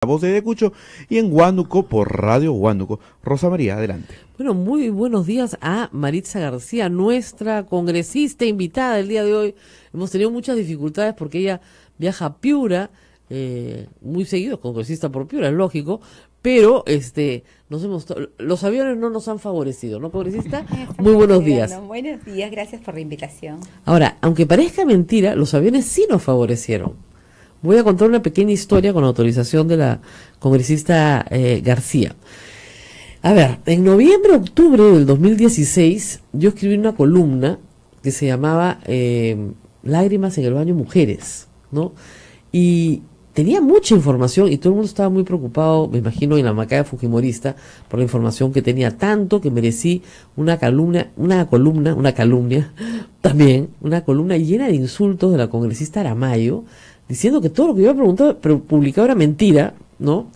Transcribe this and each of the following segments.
La Voz de Ayacucho y en Huánuco por Radio Huánuco. Rosa María, adelante. Bueno, muy buenos días a Maritza García, nuestra congresista invitada el día de hoy. Hemos tenido muchas dificultades porque ella viaja a Piura, muy seguido, congresista por Piura, es lógico, pero los aviones no nos han favorecido, ¿no, congresista? Muy buenos días. Buenos días, gracias por la invitación. Ahora, aunque parezca mentira, los aviones sí nos favorecieron. Voy a contar una pequeña historia con autorización de la congresista García. A ver, en noviembre, octubre del 2016, yo escribí una columna que se llamaba Lágrimas en el baño mujeres, ¿no? Y tenía mucha información y todo el mundo estaba muy preocupado, me imagino, en la macaya fujimorista, por la información que tenía, tanto que merecí una calumnia llena de insultos de la congresista Aramayo, diciendo que todo lo que yo había preguntado, pero publicado era mentira, ¿no?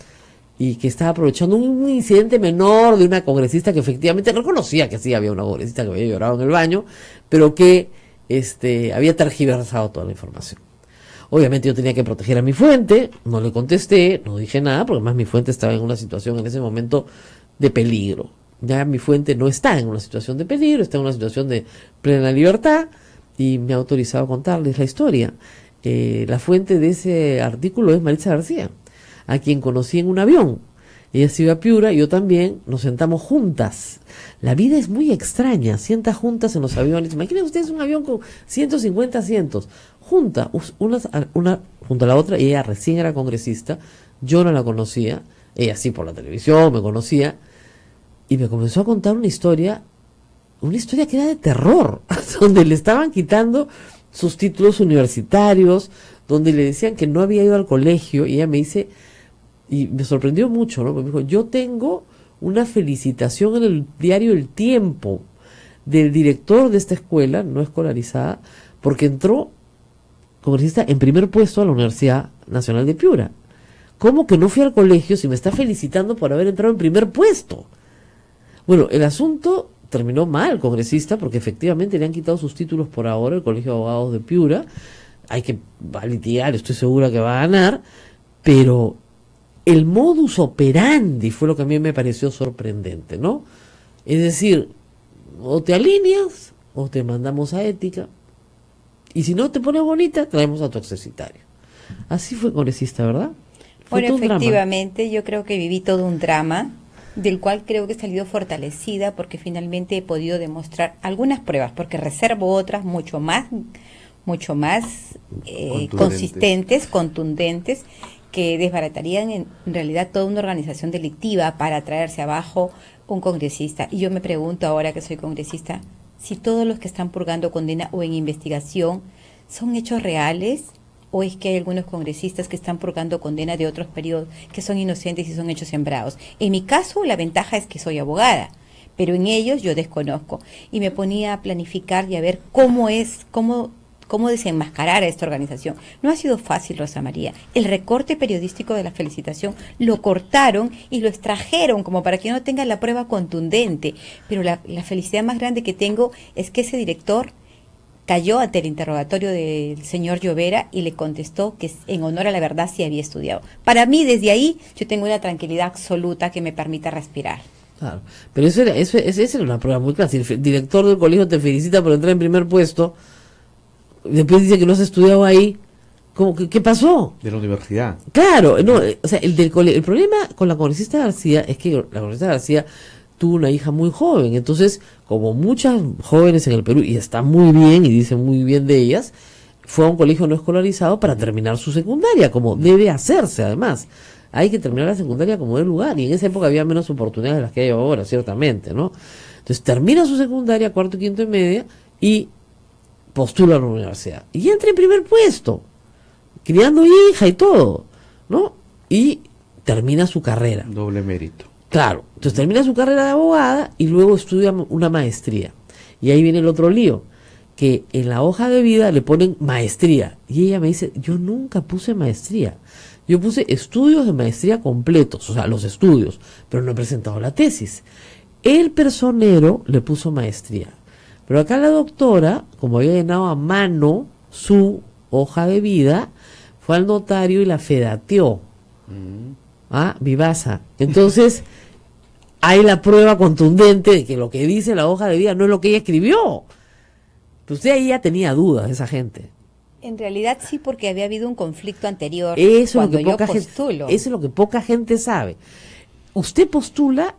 Y que estaba aprovechando un incidente menor de una congresista que efectivamente reconocía que sí había una congresista que había llorado en el baño, pero que había tergiversado toda la información. Obviamente yo tenía que proteger a mi fuente, no le contesté, no dije nada, porque además mi fuente estaba en una situación en ese momento de peligro. Ya mi fuente no está en una situación de peligro, está en una situación de plena libertad, y me ha autorizado a contarles la historia. La fuente de ese artículo es Maritza García, a quien conocí en un avión. Ella se iba a Piura, yo también, nos sentamos juntas. La vida es muy extraña, sienta juntas en los aviones. Imaginen ustedes un avión con 150 asientos, juntas, una junto a la otra, y ella recién era congresista, yo no la conocía, ella sí por la televisión me conocía, y me comenzó a contar una historia que era de terror, donde le estaban quitando sus títulos universitarios, donde le decían que no había ido al colegio, y ella me dice, y me sorprendió mucho, ¿no? Me dijo, yo tengo una felicitación en el diario El Tiempo del director de esta escuela no escolarizada, porque entró congresista en primer puesto a la Universidad Nacional de Piura. ¿Cómo que no fui al colegio si me está felicitando por haber entrado en primer puesto? Bueno, el asunto terminó mal, congresista, porque efectivamente le han quitado sus títulos por ahora, el Colegio de Abogados de Piura. Va a litigar, estoy segura que va a ganar, pero el modus operandi fue lo que a mí me pareció sorprendente, ¿no? Es decir, o te alineas o te mandamos a ética, y si no te pones bonita, traemos a tu exercitario. Así fue, congresista, ¿verdad? Bueno, efectivamente, yo creo que viví todo un drama, del cual creo que he salido fortalecida, porque finalmente he podido demostrar algunas pruebas, porque reservo otras mucho más consistentes, contundentes, que desbaratarían en realidad toda una organización delictiva para traerse abajo un congresista. Y yo me pregunto, ahora que soy congresista, si todos los que están purgando condena o en investigación son hechos reales, o es que hay algunos congresistas que están purgando condena de otros periodos que son inocentes y son hechos sembrados. En mi caso, la ventaja es que soy abogada, pero en ellos yo desconozco. Y me ponía a planificar y a ver cómo desenmascarar a esta organización. No ha sido fácil, Rosa María. El recorte periodístico de la felicitación lo cortaron y lo extrajeron como para que no tenga la prueba contundente. Pero la felicidad más grande que tengo es que ese director cayó ante el interrogatorio del señor Llovera y le contestó que en honor a la verdad sí había estudiado. Para mí, desde ahí, yo tengo una tranquilidad absoluta que me permita respirar. Claro, pero esa era una prueba muy clara. Si el director del colegio te felicita por entrar en primer puesto, después dice que no has estudiado ahí, ¿qué pasó? De la universidad. Claro, no, o sea, el problema con la congresista García es que la congresista García tuvo una hija muy joven, entonces, como muchas jóvenes en el Perú, y está muy bien, y dicen muy bien de ellas, fue a un colegio no escolarizado para terminar su secundaria, como debe hacerse además. Hay que terminar la secundaria como de lugar, y en esa época había menos oportunidades de las que hay ahora, ciertamente, ¿no? Entonces termina su secundaria, cuarto, quinto y media, y postula a la universidad. Y entra en primer puesto, criando hija y todo, ¿no? Y termina su carrera. Doble mérito. Claro, entonces termina su carrera de abogada y luego estudia una maestría. Y ahí viene el otro lío, que en la hoja de vida le ponen maestría. Y ella me dice, yo nunca puse maestría. Yo puse estudios de maestría completos, o sea, los estudios, pero no he presentado la tesis. El personero le puso maestría. Pero acá la doctora, como había llenado a mano su hoja de vida, fue al notario y la fedateó. Vivasa. Entonces, hay la prueba contundente de que lo que dice la hoja de vida no es lo que ella escribió. Pues usted ahí ya tenía dudas de esa gente. En realidad sí, porque había habido un conflicto anterior Eso cuando es lo que yo poca postulo. Eso es lo que poca gente sabe. Usted postula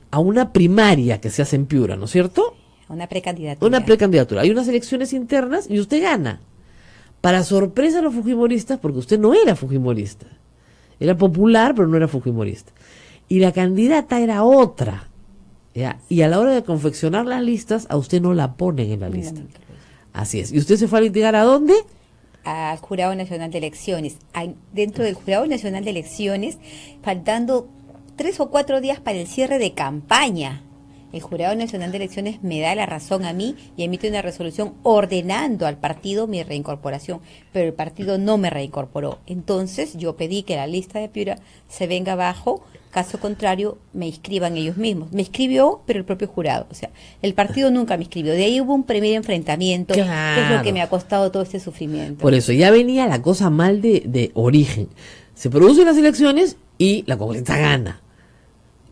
a una primaria que se hace en Piura, ¿no es cierto? Una precandidatura. Una precandidatura. Hay unas elecciones internas y usted gana. Para sorpresa de los fujimoristas, porque usted no era fujimorista. Era popular, pero no era fujimorista. Y la candidata era otra. ¿Ya? Y a la hora de confeccionar las listas, a usted no la ponen en la lista. Así es. ¿Y usted se fue a litigar a dónde? Al Jurado Nacional de Elecciones. Dentro del Jurado Nacional de Elecciones, faltando 3 o 4 días para el cierre de campaña, el Jurado Nacional de Elecciones me da la razón a mí y emite una resolución ordenando al partido mi reincorporación, pero el partido no me reincorporó. Entonces yo pedí que la lista de Piura se venga abajo, caso contrario me inscriban ellos mismos. Me inscribió, pero el propio jurado. O sea, el partido nunca me inscribió. De ahí hubo un primer enfrentamiento, Claro. que es lo que me ha costado todo este sufrimiento. Por eso, ya venía la cosa mal de origen. Se producen las elecciones y la congresista gana.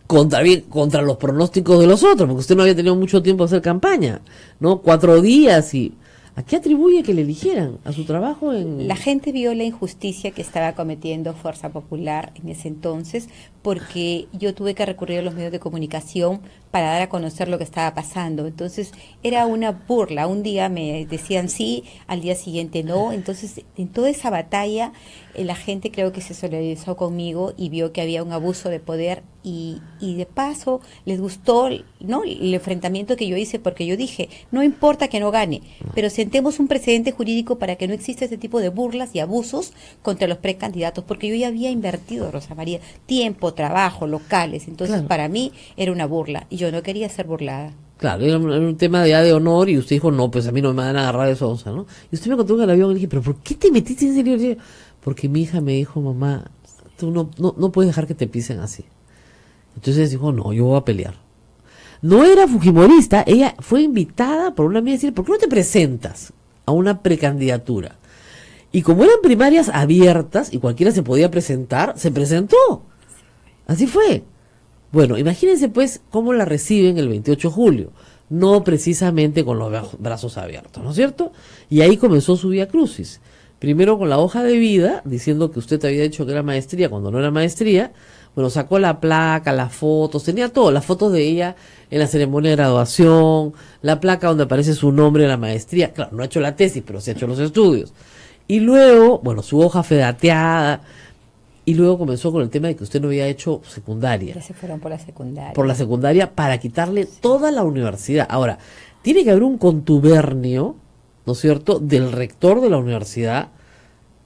Contra los pronósticos de los otros, porque usted no había tenido mucho tiempo de hacer campaña, ¿no? 4 días y... ¿A qué atribuye que le eligieran? ¿A su trabajo en...? La gente vio la injusticia que estaba cometiendo Fuerza Popular en ese entonces, porque yo tuve que recurrir a los medios de comunicación para dar a conocer lo que estaba pasando. Entonces era una burla. Un día me decían sí, al día siguiente no. Entonces en toda esa batalla la gente creo que se solidarizó conmigo y vio que había un abuso de poder y de paso les gustó, ¿no?, el enfrentamiento que yo hice, porque yo dije, no importa que no gane, pero sentemos un precedente jurídico para que no exista ese tipo de burlas y abusos contra los precandidatos, porque yo ya había invertido, Rosa María, tiempo, trabajo, locales, entonces Claro. Para mí era una burla y yo no quería ser burlada. Claro, era un tema ya de honor y usted dijo, no, pues a mí no me van a agarrar de sonza, ¿no? Y usted me contó que el avión y le dije, pero ¿por qué te metiste en serio? Porque mi hija me dijo, mamá, tú no puedes dejar que te pisen así. Entonces dijo, no, yo voy a pelear. No era fujimorista, ella fue invitada por una amiga a decir, ¿por qué no te presentas a una precandidatura? Y como eran primarias abiertas y cualquiera se podía presentar, se presentó. Así fue. Bueno, imagínense pues cómo la reciben el 28 de julio. No precisamente con los brazos abiertos, ¿no es cierto? Y ahí comenzó su vía crucis. Primero con la hoja de vida, diciendo que usted había dicho que era maestría cuando no era maestría. Bueno, sacó la placa, las fotos, tenía todo, las fotos de ella en la ceremonia de graduación, la placa donde aparece su nombre en la maestría. Claro, no ha hecho la tesis, pero sí ha hecho los estudios. Y luego, bueno, su hoja fedateada. Y luego comenzó con el tema de que usted no había hecho secundaria. Ya se fueron por la secundaria. Por la secundaria para quitarle toda la universidad. Ahora, tiene que haber un contubernio, ¿no es cierto?, del rector de la universidad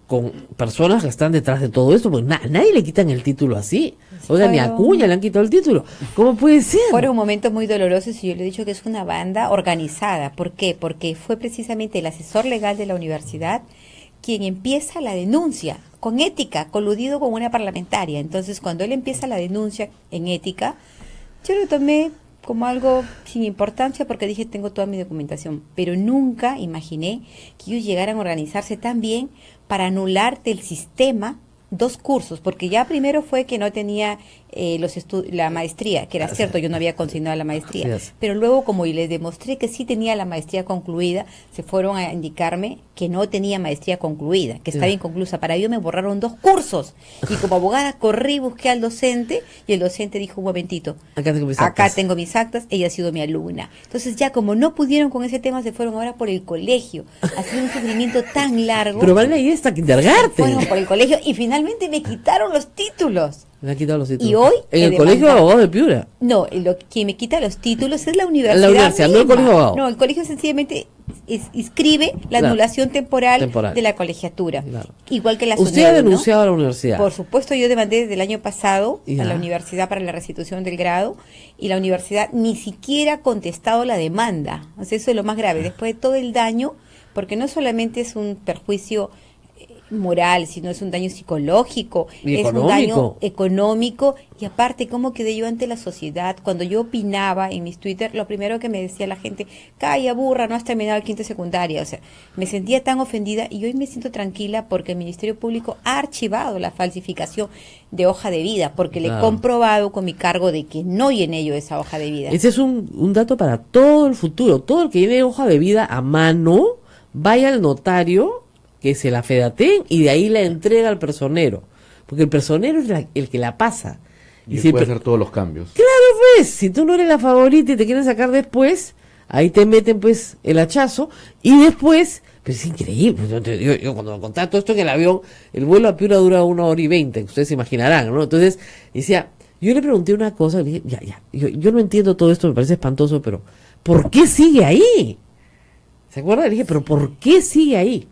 con personas que están detrás de todo esto, porque nadie le quitan el título así. Oiga, ni a Acuña le han quitado el título. ¿Cómo puede ser? Fueron momentos muy dolorosos y yo le he dicho que es una banda organizada. ¿Por qué? Porque fue precisamente el asesor legal de la universidad quien empieza la denuncia con ética, coludido con una parlamentaria. Entonces, cuando él empieza la denuncia en ética, yo lo tomé como algo sin importancia porque dije, tengo toda mi documentación, pero nunca imaginé que ellos llegaran a organizarse tan bien para anular del sistema 2 cursos, porque ya primero fue que no tenía la maestría, que era cierto, yo no había consignado la maestría, pero luego como les demostré que sí tenía la maestría concluida, se fueron a indicarme que no tenía maestría concluida, que estaba inconclusa. Para ello me borraron 2 cursos, y como abogada corrí, busqué al docente, y el docente dijo, un momentito, acá tengo mis actas, ella ha sido mi alumna. Entonces ya como no pudieron con ese tema, se fueron ahora por el colegio, ha sido un sufrimiento tan largo. Pero van ahí hasta kindergarten. Fueron por el colegio, y finalmente me quitaron los títulos. Me han quitado los títulos. Y hoy en el colegio de abogados de Piura. No, quien me quita los títulos es la universidad. La universidad, no el colegio de abogados. No, el colegio sencillamente inscribe la anulación temporal de la colegiatura. Claro. Igual que la Usted SUNEDU, ha denunciado ¿no? a la universidad. Por supuesto, yo demandé desde el año pasado Ya. a la universidad para la restitución del grado, y la universidad ni siquiera ha contestado la demanda. O sea, eso es lo más grave. Después de todo el daño, porque no solamente es un perjuicio moral, sino es un daño psicológico, Y es un económico. daño económico, y aparte, ¿cómo quedé yo ante la sociedad? Cuando yo opinaba en mis Twitter, lo primero que me decía la gente, calla, burra, no has terminado el quinto de secundaria. O sea, me sentía tan ofendida, y hoy me siento tranquila porque el Ministerio Público ha archivado la falsificación de hoja de vida, porque le he Claro. comprobado con mi cargo de que no llené yo esa hoja de vida. Ese es un dato para todo el futuro. Todo el que lleve hoja de vida a mano, vaya al notario, que se la fedateen y de ahí la entrega al personero. Porque el personero es el que la pasa. Y si el puede per- hacer todos los cambios. pues, si tú no eres la favorita y te quieren sacar después, ahí te meten pues el hachazo y después, pues es increíble. Yo cuando me contaba todo esto en el avión, el vuelo a Piura dura 1 hora y 20, ustedes se imaginarán, ¿no? Entonces, decía, yo le pregunté una cosa, le dije, yo no entiendo todo esto, me parece espantoso, pero ¿por qué sigue ahí? ¿Se acuerda? Le dije, pero ¿por qué sigue ahí?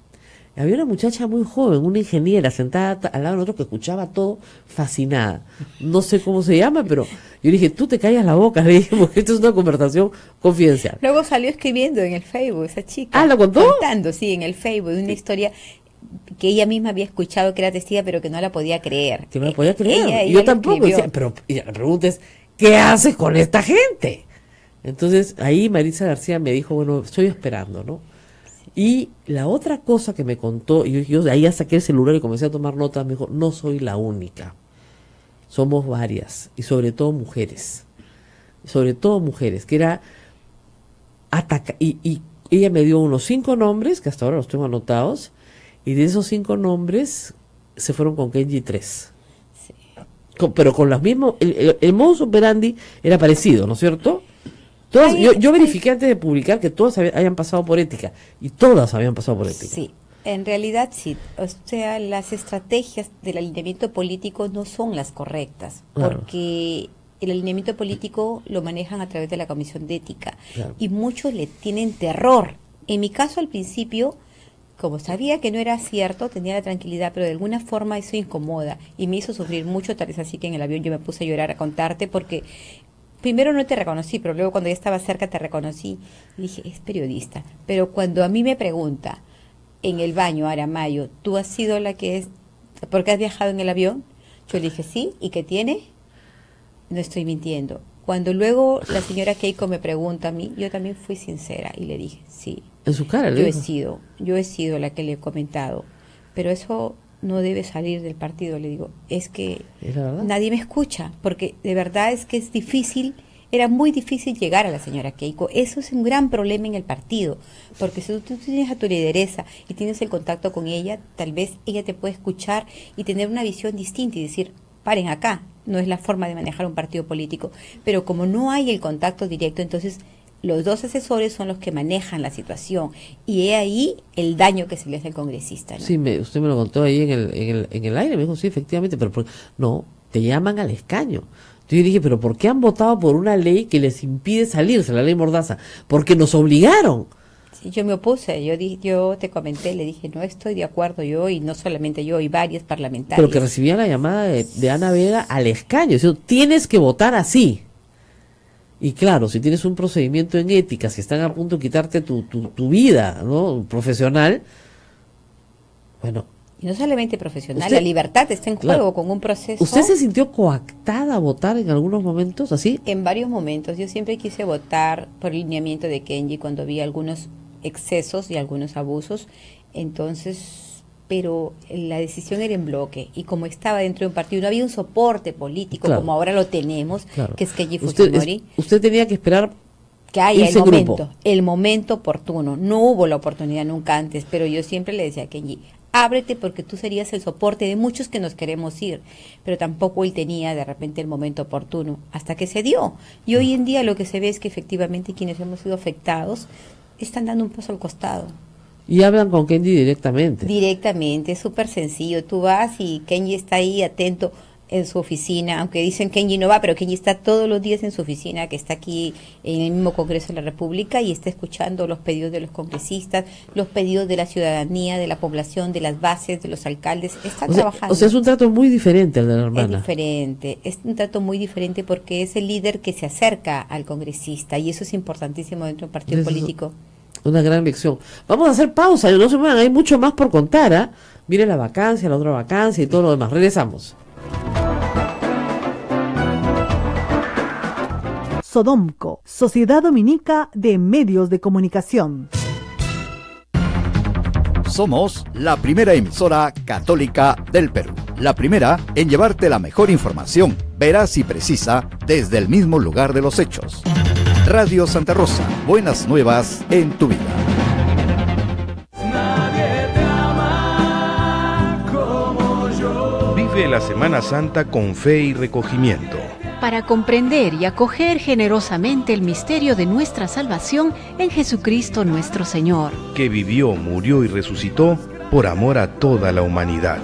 Había una muchacha muy joven, una ingeniera, sentada al lado de nosotros que escuchaba todo fascinada. No sé cómo se llama, pero yo le dije, tú te callas la boca, le dije, porque esto es una conversación confidencial. Luego salió escribiendo en el Facebook esa chica. Ah, ¿lo contó? Contando, sí, en el Facebook, una historia que ella misma había escuchado, que era testiga, pero que no la podía creer. Que no la podía creer. Ella Y yo lo tampoco. escribió. Decía, pero y la pregunta es, ¿qué haces con esta gente? Entonces, ahí Maritza García me dijo, bueno, estoy esperando, ¿no? Y la otra cosa que me contó, y yo de ahí saqué el celular y comencé a tomar notas, me dijo, no soy la única. Somos varias, y sobre todo mujeres. Que era ataca y ella me dio unos 5 nombres, que hasta ahora los tengo anotados, y de esos 5 nombres se fueron con Kenji 3. Sí. Pero con los mismos, el modus operandi era parecido, ¿no es cierto? Todas, yo verifiqué antes de publicar que todas hayan pasado por ética, y todas habían pasado por ética. Sí, en realidad sí. O sea, las estrategias del alineamiento político no son las correctas, Claro. porque el alineamiento político lo manejan a través de la Comisión de Ética, Claro. y muchos le tienen terror. En mi caso, al principio, como sabía que no era cierto, tenía la tranquilidad, pero de alguna forma eso incomoda y me hizo sufrir mucho, tal vez así que en el avión yo me puse a llorar a contarte, porque primero no te reconocí, pero luego cuando ya estaba cerca te reconocí y dije, es periodista. Pero cuando a mí me pregunta en el baño, Aramayo, ¿tú has sido la que es, porque has viajado en el avión? Yo le dije, sí, ¿y qué tiene? No estoy mintiendo. Cuando luego la señora Keiko me pregunta a mí, yo también fui sincera y le dije, sí, En su cara, le yo dijo. he sido la que le he comentado, pero eso no debe salir del partido, le digo, es que Es la verdad. nadie me escucha, porque de verdad es que es difícil, era muy difícil llegar a la señora Keiko. Eso es un gran problema en el partido, porque si tú tienes a tu lideresa y tienes el contacto con ella, tal vez ella te puede escuchar y tener una visión distinta y decir, paren acá, no es la forma de manejar un partido político. Pero como no hay el contacto directo, entonces los dos asesores son los que manejan la situación, y he ahí el daño que se le hace al congresista, ¿no? Sí, usted me lo contó ahí en el aire, me dijo, sí, efectivamente, pero no, te llaman al escaño. Entonces yo dije, pero ¿por qué han votado por una ley que les impide salirse, la ley Mordaza? Porque nos obligaron. Sí, yo me opuse, yo te comenté, le dije, no estoy de acuerdo yo, y no solamente yo, y varios parlamentarios. Pero que recibían la llamada de Ana Vega al escaño, diciendo, tienes que votar así. Y claro, si tienes un procedimiento en ética, si están a punto de quitarte tu vida, ¿no?, profesional, bueno. Y no solamente profesional, Usted- la libertad está en juego, Claro. con un proceso. ¿Usted se sintió coactada a votar en algunos momentos así? En varios momentos, yo siempre quise votar por el lineamiento de Kenji cuando vi algunos excesos y algunos abusos, entonces, pero la decisión era en bloque, y como estaba dentro de un partido, no había un soporte político, Claro. como ahora lo tenemos, Claro. que es Kenji Usted, Fujimori, usted tenía que esperar. que haya irse grupo. el momento oportuno. No hubo la oportunidad nunca antes, pero yo siempre le decía a Kenji, ábrete, porque tú serías el soporte de muchos que nos queremos ir, pero tampoco él tenía de repente el momento oportuno, hasta que se dio. Y hoy en día lo que se ve es que efectivamente quienes hemos sido afectados están dando un paso al costado. Y hablan con Kenji directamente. Directamente, es súper sencillo. Tú vas y Kenji está ahí atento en su oficina, aunque dicen Kenji no va, pero Kenji está todos los días en su oficina, que está aquí en el mismo Congreso de la República, y está escuchando los pedidos de los congresistas, los pedidos de la ciudadanía, de la población, de las bases, de los alcaldes. Están trabajando. O sea, es un trato muy diferente al de la hermana. Es diferente, es un trato muy diferente, porque es el líder que se acerca al congresista, y eso es importantísimo dentro de un partido Eso es político. Una gran lección. Vamos a hacer pausa, no se muevan, hay mucho más por contar, ¿ah? Mire la vacancia, la otra vacancia y todo lo demás. Regresamos. Sodomco, Sociedad Dominica de Medios de Comunicación. Somos la primera emisora católica del Perú. La primera en llevarte la mejor información, veraz y precisa, desde el mismo lugar de los hechos. Radio Santa Rosa, buenas nuevas en tu vida. Vive la Semana Santa con fe y recogimiento. Para comprender y acoger generosamente el misterio de nuestra salvación en Jesucristo nuestro Señor, Que vivió, murió y resucitó por amor a toda la humanidad.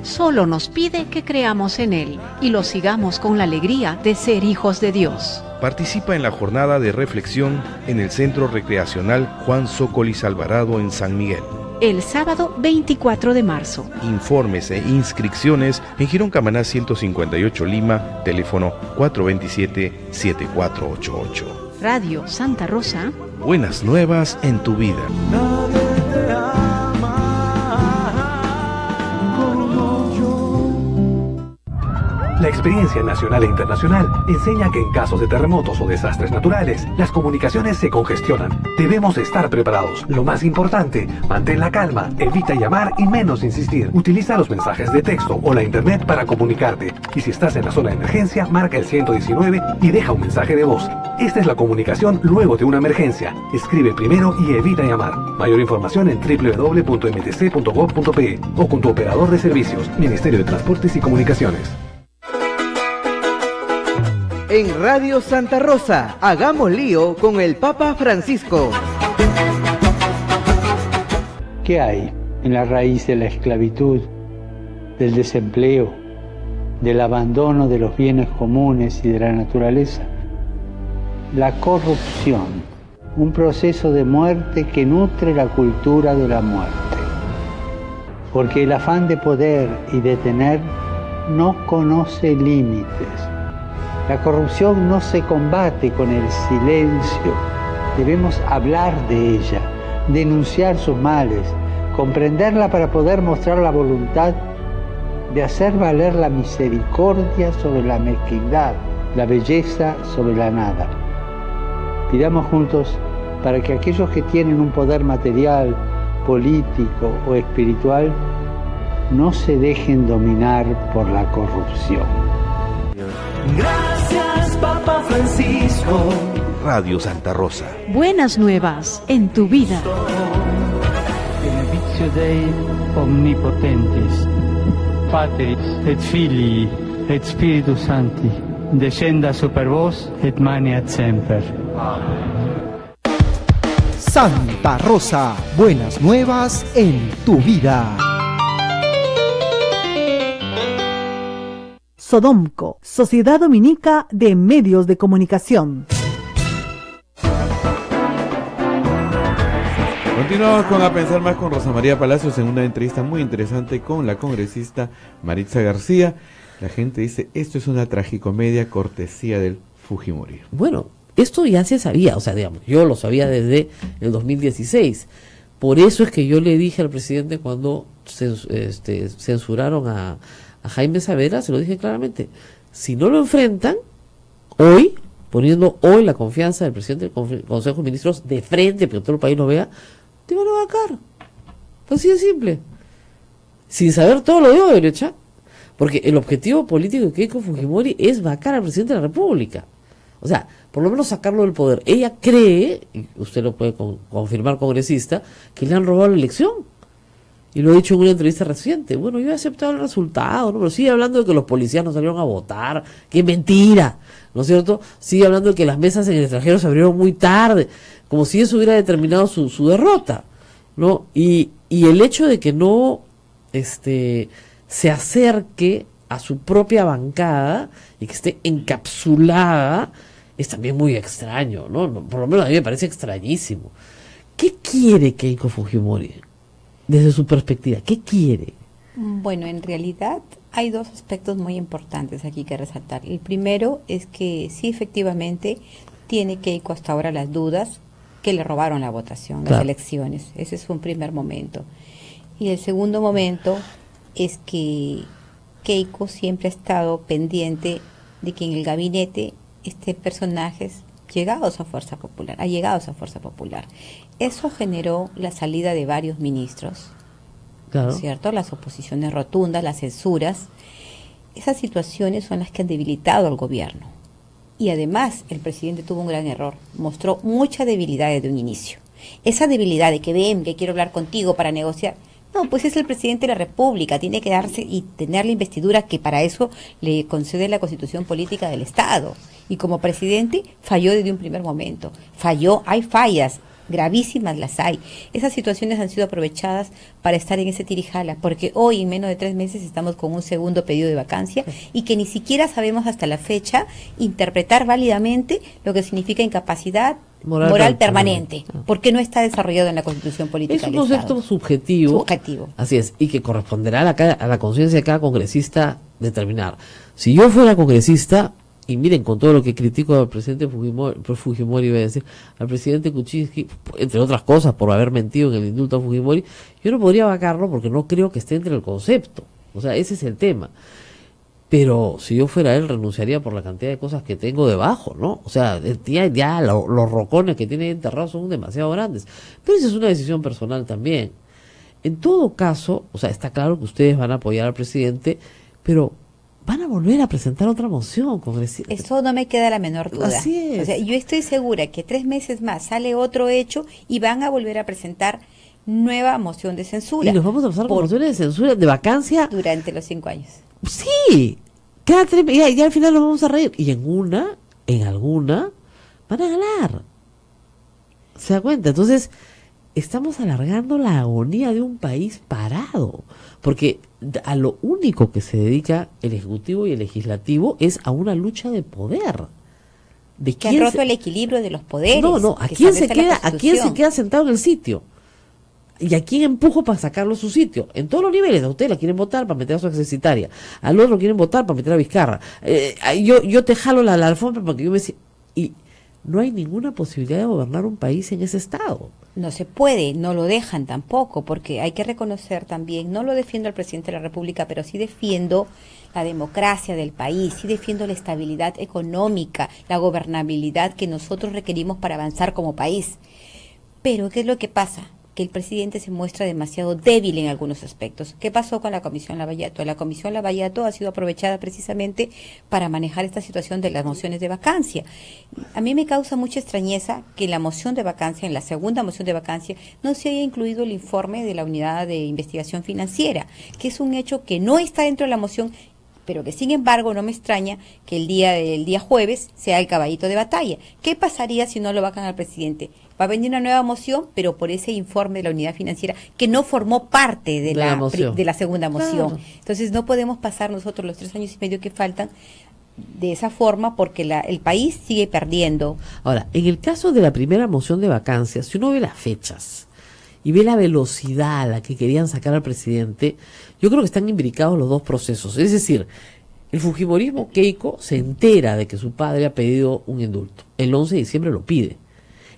solo nos pide que creamos en Él y lo sigamos con la alegría de ser hijos de Dios. Participa en la jornada de reflexión en el Centro Recreacional Juan Zócolis Alvarado en San Miguel. El sábado 24 de marzo. Informes e inscripciones en Girón Camaná 158 Lima, teléfono 427-7488. Radio Santa Rosa. Buenas nuevas en tu vida. La experiencia nacional e internacional enseña que en casos de terremotos o desastres naturales, las comunicaciones se congestionan. Debemos estar preparados. Lo más importante, mantén la calma, evita llamar y menos insistir. Utiliza los mensajes de texto o la internet para comunicarte. Y si estás en la zona de emergencia, marca el 119 y deja un mensaje de voz. Esta es la comunicación luego de una emergencia. Escribe primero y evita llamar. Mayor información en www.mtc.gov.pe o con tu operador de servicios, Ministerio de Transportes y Comunicaciones. En Radio Santa Rosa, hagamos lío con el Papa Francisco. ¿Qué hay en la raíz de la esclavitud, del desempleo, del abandono de los bienes comunes y de la naturaleza? La corrupción, un proceso de muerte que nutre la cultura de la muerte. Porque el afán de poder y de tener no conoce límites. La corrupción no se combate con el silencio. Debemos hablar de ella, denunciar sus males, comprenderla para poder mostrar la voluntad de hacer valer la misericordia sobre la mezquindad, la belleza sobre la nada. Pidamos juntos para que aquellos que tienen un poder material, político o espiritual no se dejen dominar por la corrupción. Gracias, Papa Francisco. Radio Santa Rosa. Buenas nuevas en tu vida. Benedictio Dei omnipotentis, Patris et Filii et Spiritus Sancti, descenda super vos et maneat semper. Santa Rosa, buenas nuevas en tu vida. Sodomco, Sociedad Dominica de Medios de Comunicación. Continuamos con A Pensar Más con Rosa María Palacios en una entrevista muy interesante con la congresista Maritza García. La gente dice, esto es una tragicomedia cortesía del Fujimori. Bueno, esto ya se sabía, o sea, digamos, yo lo sabía desde el 2016. Por eso es que yo le dije al presidente cuando censuraron a Jaime Saavedra, se lo dije claramente, si no lo enfrentan hoy, poniendo hoy la confianza del presidente del Consejo de Ministros de frente, para que todo el país lo vea, te van a vacar. Así de simple. Sin saber todo lo de hoy, derecha. Porque el objetivo político de Keiko Fujimori es vacar al presidente de la República. O sea, por lo menos sacarlo del poder. Ella cree, y usted lo puede confirmar, congresista, que le han robado la elección. Y lo he dicho en una entrevista reciente. Bueno, yo he aceptado el resultado, ¿no? Pero sigue hablando de que los policías no salieron a votar. ¡Qué mentira! ¿No es cierto? Sigue hablando de que las mesas en el extranjero se abrieron muy tarde. Como si eso hubiera determinado su derrota, ¿no? Y el hecho de que no se acerque a su propia bancada y que esté encapsulada es también muy extraño, ¿no? Por lo menos a mí me parece extrañísimo. ¿Qué quiere Keiko Fujimori? Desde su perspectiva, ¿qué quiere? Bueno, en realidad hay dos aspectos muy importantes aquí que resaltar. El primero es que sí, efectivamente, tiene Keiko hasta ahora las dudas que le robaron la votación, las elecciones. Ese es un primer momento. Y el segundo momento es que Keiko siempre ha estado pendiente de que en el gabinete estén personajes llegados a Fuerza Popular, allegados a Fuerza Popular. Eso generó la salida de varios ministros, Claro. ¿cierto? Las oposiciones rotundas, las censuras. Esas situaciones son las que han debilitado al gobierno. Y además, el presidente tuvo un gran error. Mostró mucha debilidad desde un inicio. Esa debilidad de que ven, que quiero hablar contigo para negociar. No, pues es el presidente de la República, tiene que darse y tener la investidura que para eso le concede la Constitución Política del Estado. Y como presidente falló desde un primer momento. Falló, hay fallas, gravísimas las hay. Esas situaciones han sido aprovechadas para estar en ese tirijala, porque hoy en menos de 3 meses estamos con un segundo pedido de vacancia y que ni siquiera sabemos hasta la fecha interpretar válidamente lo que significa incapacidad moral permanente, porque no está desarrollado en la Constitución Política Es un del Estado. concepto subjetivo. Así es, y que corresponderá a la conciencia de cada congresista determinar. Si yo fuera congresista, y miren, con todo lo que critico al presidente Fujimori, iba a decir, al presidente Kuczynski, entre otras cosas, por haber mentido en el indulto a Fujimori, yo no podría vacarlo porque no creo que esté entre el concepto. O sea, ese es el tema. Pero si yo fuera él, renunciaría por la cantidad de cosas que tengo debajo, ¿no? O sea, ya los rocones que tiene enterrados son demasiado grandes. Pero esa es una decisión personal también. En todo caso, o sea, está claro que ustedes van a apoyar al presidente, pero van a volver a presentar otra moción, congresista. Eso no me queda la menor duda. Así es. O sea, yo estoy segura que 3 meses más sale otro hecho y van a volver a presentar nueva moción de censura. Y nos vamos a pasar con mociones de censura, de vacancia. Durante los 5 años. Sí, cada 3 meses, ya al final nos vamos a reír. Y en alguna, van a ganar. ¿Se da cuenta? Entonces, estamos alargando la agonía de un país parado. Porque a lo único que se dedica el Ejecutivo y el Legislativo es a una lucha de poder. ¿De que han roto el equilibrio de los poderes? No, ¿a quién se queda sentado en el sitio? ¿Y a quién empujo para sacarlo de su sitio? En todos los niveles. A usted la quieren votar para meter a su accesitaria. Al otro quieren votar para meter a Vizcarra. Yo te jalo la alfombra para que yo me... Y no hay ninguna posibilidad de gobernar un país en ese estado. No se puede, no lo dejan tampoco, porque hay que reconocer también, no lo defiendo al presidente de la República, pero sí defiendo la democracia del país, sí defiendo la estabilidad económica, la gobernabilidad que nosotros requerimos para avanzar como país. Pero, ¿qué es lo que pasa? Que el presidente se muestra demasiado débil en algunos aspectos. ¿Qué pasó con la Comisión Lavallato? La Comisión Lavallato ha sido aprovechada precisamente para manejar esta situación de las mociones de vacancia. A mí me causa mucha extrañeza que en la moción de vacancia, en la segunda moción de vacancia, no se haya incluido el informe de la Unidad de Investigación Financiera, que es un hecho que no está dentro de la moción, pero que sin embargo no me extraña que el día jueves sea el caballito de batalla. ¿Qué pasaría si no lo vacan al presidente? Va a venir una nueva moción, pero por ese informe de la unidad financiera que no formó parte de la segunda moción. Claro. Entonces no podemos pasar nosotros los 3 años y medio que faltan de esa forma porque el país sigue perdiendo. Ahora, en el caso de la primera moción de vacancia, si uno ve las fechas y ve la velocidad a la que querían sacar al presidente, yo creo que están imbricados los dos procesos. Es decir, el fujimorismo Keiko se entera de que su padre ha pedido un indulto. El 11 de diciembre lo pide.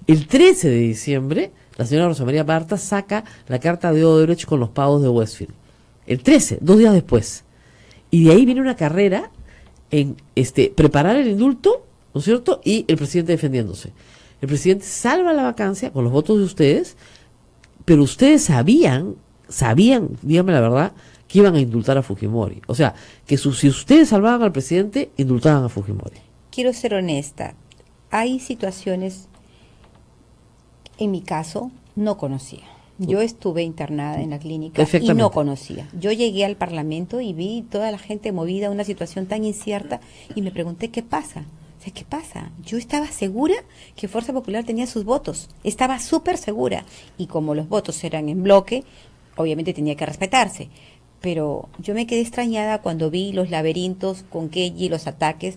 El 13 de diciembre, la señora Rosa María Parta saca la carta de Odebrecht con los pagos de Westfield. El 13, 2 días después. Y de ahí viene una carrera en preparar el indulto, ¿no es cierto? Y el presidente defendiéndose. El presidente salva la vacancia con los votos de ustedes, pero ustedes sabían, díganme la verdad, que iban a indultar a Fujimori. O sea, que si ustedes salvaban al presidente, indultaban a Fujimori. Quiero ser honesta. Hay situaciones... En mi caso, no conocía. Yo estuve internada en la clínica y no conocía. Yo llegué al Parlamento y vi toda la gente movida, una situación tan incierta, y me pregunté, ¿qué pasa? O sea, ¿qué pasa? Yo estaba segura que Fuerza Popular tenía sus votos. Estaba súper segura. Y como los votos eran en bloque, obviamente tenía que respetarse. Pero yo me quedé extrañada cuando vi los laberintos con Kenji, los ataques,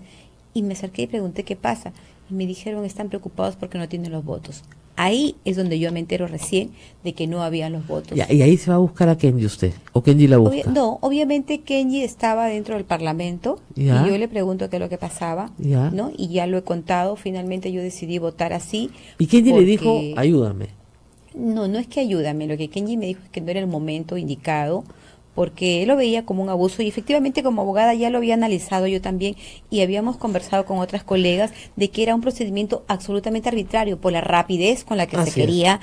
y me acerqué y pregunté, ¿qué pasa? Y me dijeron, están preocupados porque no tienen los votos. Ahí es donde yo me entero recién de que no habían los votos. Y ahí se va a buscar a Kenji usted, o Kenji la busca. No, obviamente Kenji estaba dentro del Parlamento y yo le pregunto qué es lo que pasaba, ¿no? Y ya lo he contado, finalmente yo decidí votar así. ¿Y Kenji le dijo, ayúdame? No, no es que ayúdame, lo que Kenji me dijo es que no era el momento indicado, porque él lo veía como un abuso y efectivamente como abogada ya lo había analizado yo también y habíamos conversado con otras colegas de que era un procedimiento absolutamente arbitrario por la rapidez con la que Así se quería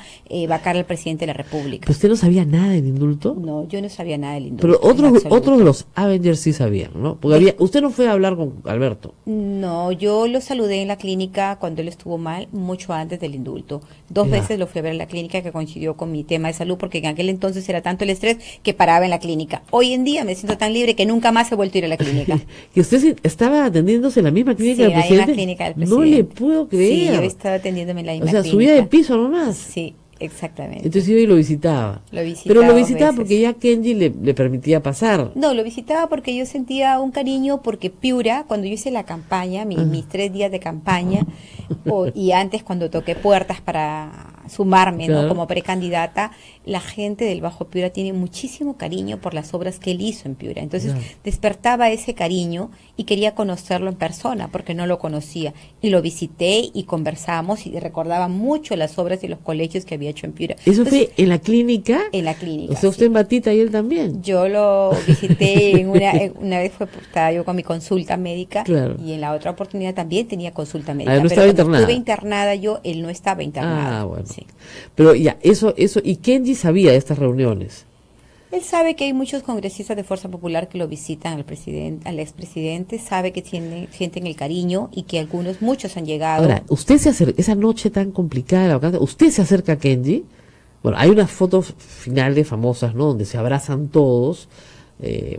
vacar al presidente de la República. ¿Pero usted no sabía nada del indulto? No, yo no sabía nada del indulto. Pero en absoluto. otros de los Avengers sí sabían, ¿no? Porque usted no fue a hablar con Alberto. No, yo lo saludé en la clínica cuando él estuvo mal, mucho antes del indulto. 2 Ya. veces lo fui a ver en la clínica, que coincidió con mi tema de salud, porque en aquel entonces era tanto el estrés que paraba en la clínica. Hoy en día me siento tan libre que nunca más he vuelto a ir a la clínica. ¿Y usted estaba atendiéndose en la misma clínica Sí, del ahí en la presidente? clínica del No presidente. le puedo creer. Sí, yo estaba atendiéndome en la misma O sea, clínica. subía de piso nomás. Sí, exactamente. Entonces iba y lo visitaba. Lo visitaba Pero lo 2 visitaba veces. porque ya Kenji le permitía pasar. No, lo visitaba porque yo sentía un cariño, porque Piura, cuando yo hice la campaña, mis 3 días de campaña, y antes cuando toqué puertas para sumarme, Claro. ¿no? Como precandidata, la gente del Bajo Piura tiene muchísimo cariño por las obras que él hizo en Piura. Entonces Claro. despertaba ese cariño y quería conocerlo en persona porque no lo conocía. Y lo visité y conversamos y recordaba mucho las obras y los colegios que había hecho en Piura. ¿Eso Entonces, fue en la clínica? en la clínica. O sea, usted en Batita y él también. Yo lo visité una vez estaba yo con mi consulta médica, Claro. y en la otra oportunidad también tenía consulta médica. Ah, no pero estaba cuando internada. estuve internada yo, él no estaba internado. Ah, bueno. Sí. Pero ya, eso, y Kenji sabía de estas reuniones. Él sabe que hay muchos congresistas de Fuerza Popular que lo visitan al presidente, al expresidente, sabe que sienten el cariño y que muchos han llegado. Ahora, usted se acerca, esa noche tan complicada de la vacante, usted se acerca a Kenji. Bueno, hay unas fotos finales famosas, ¿no? Donde se abrazan todos.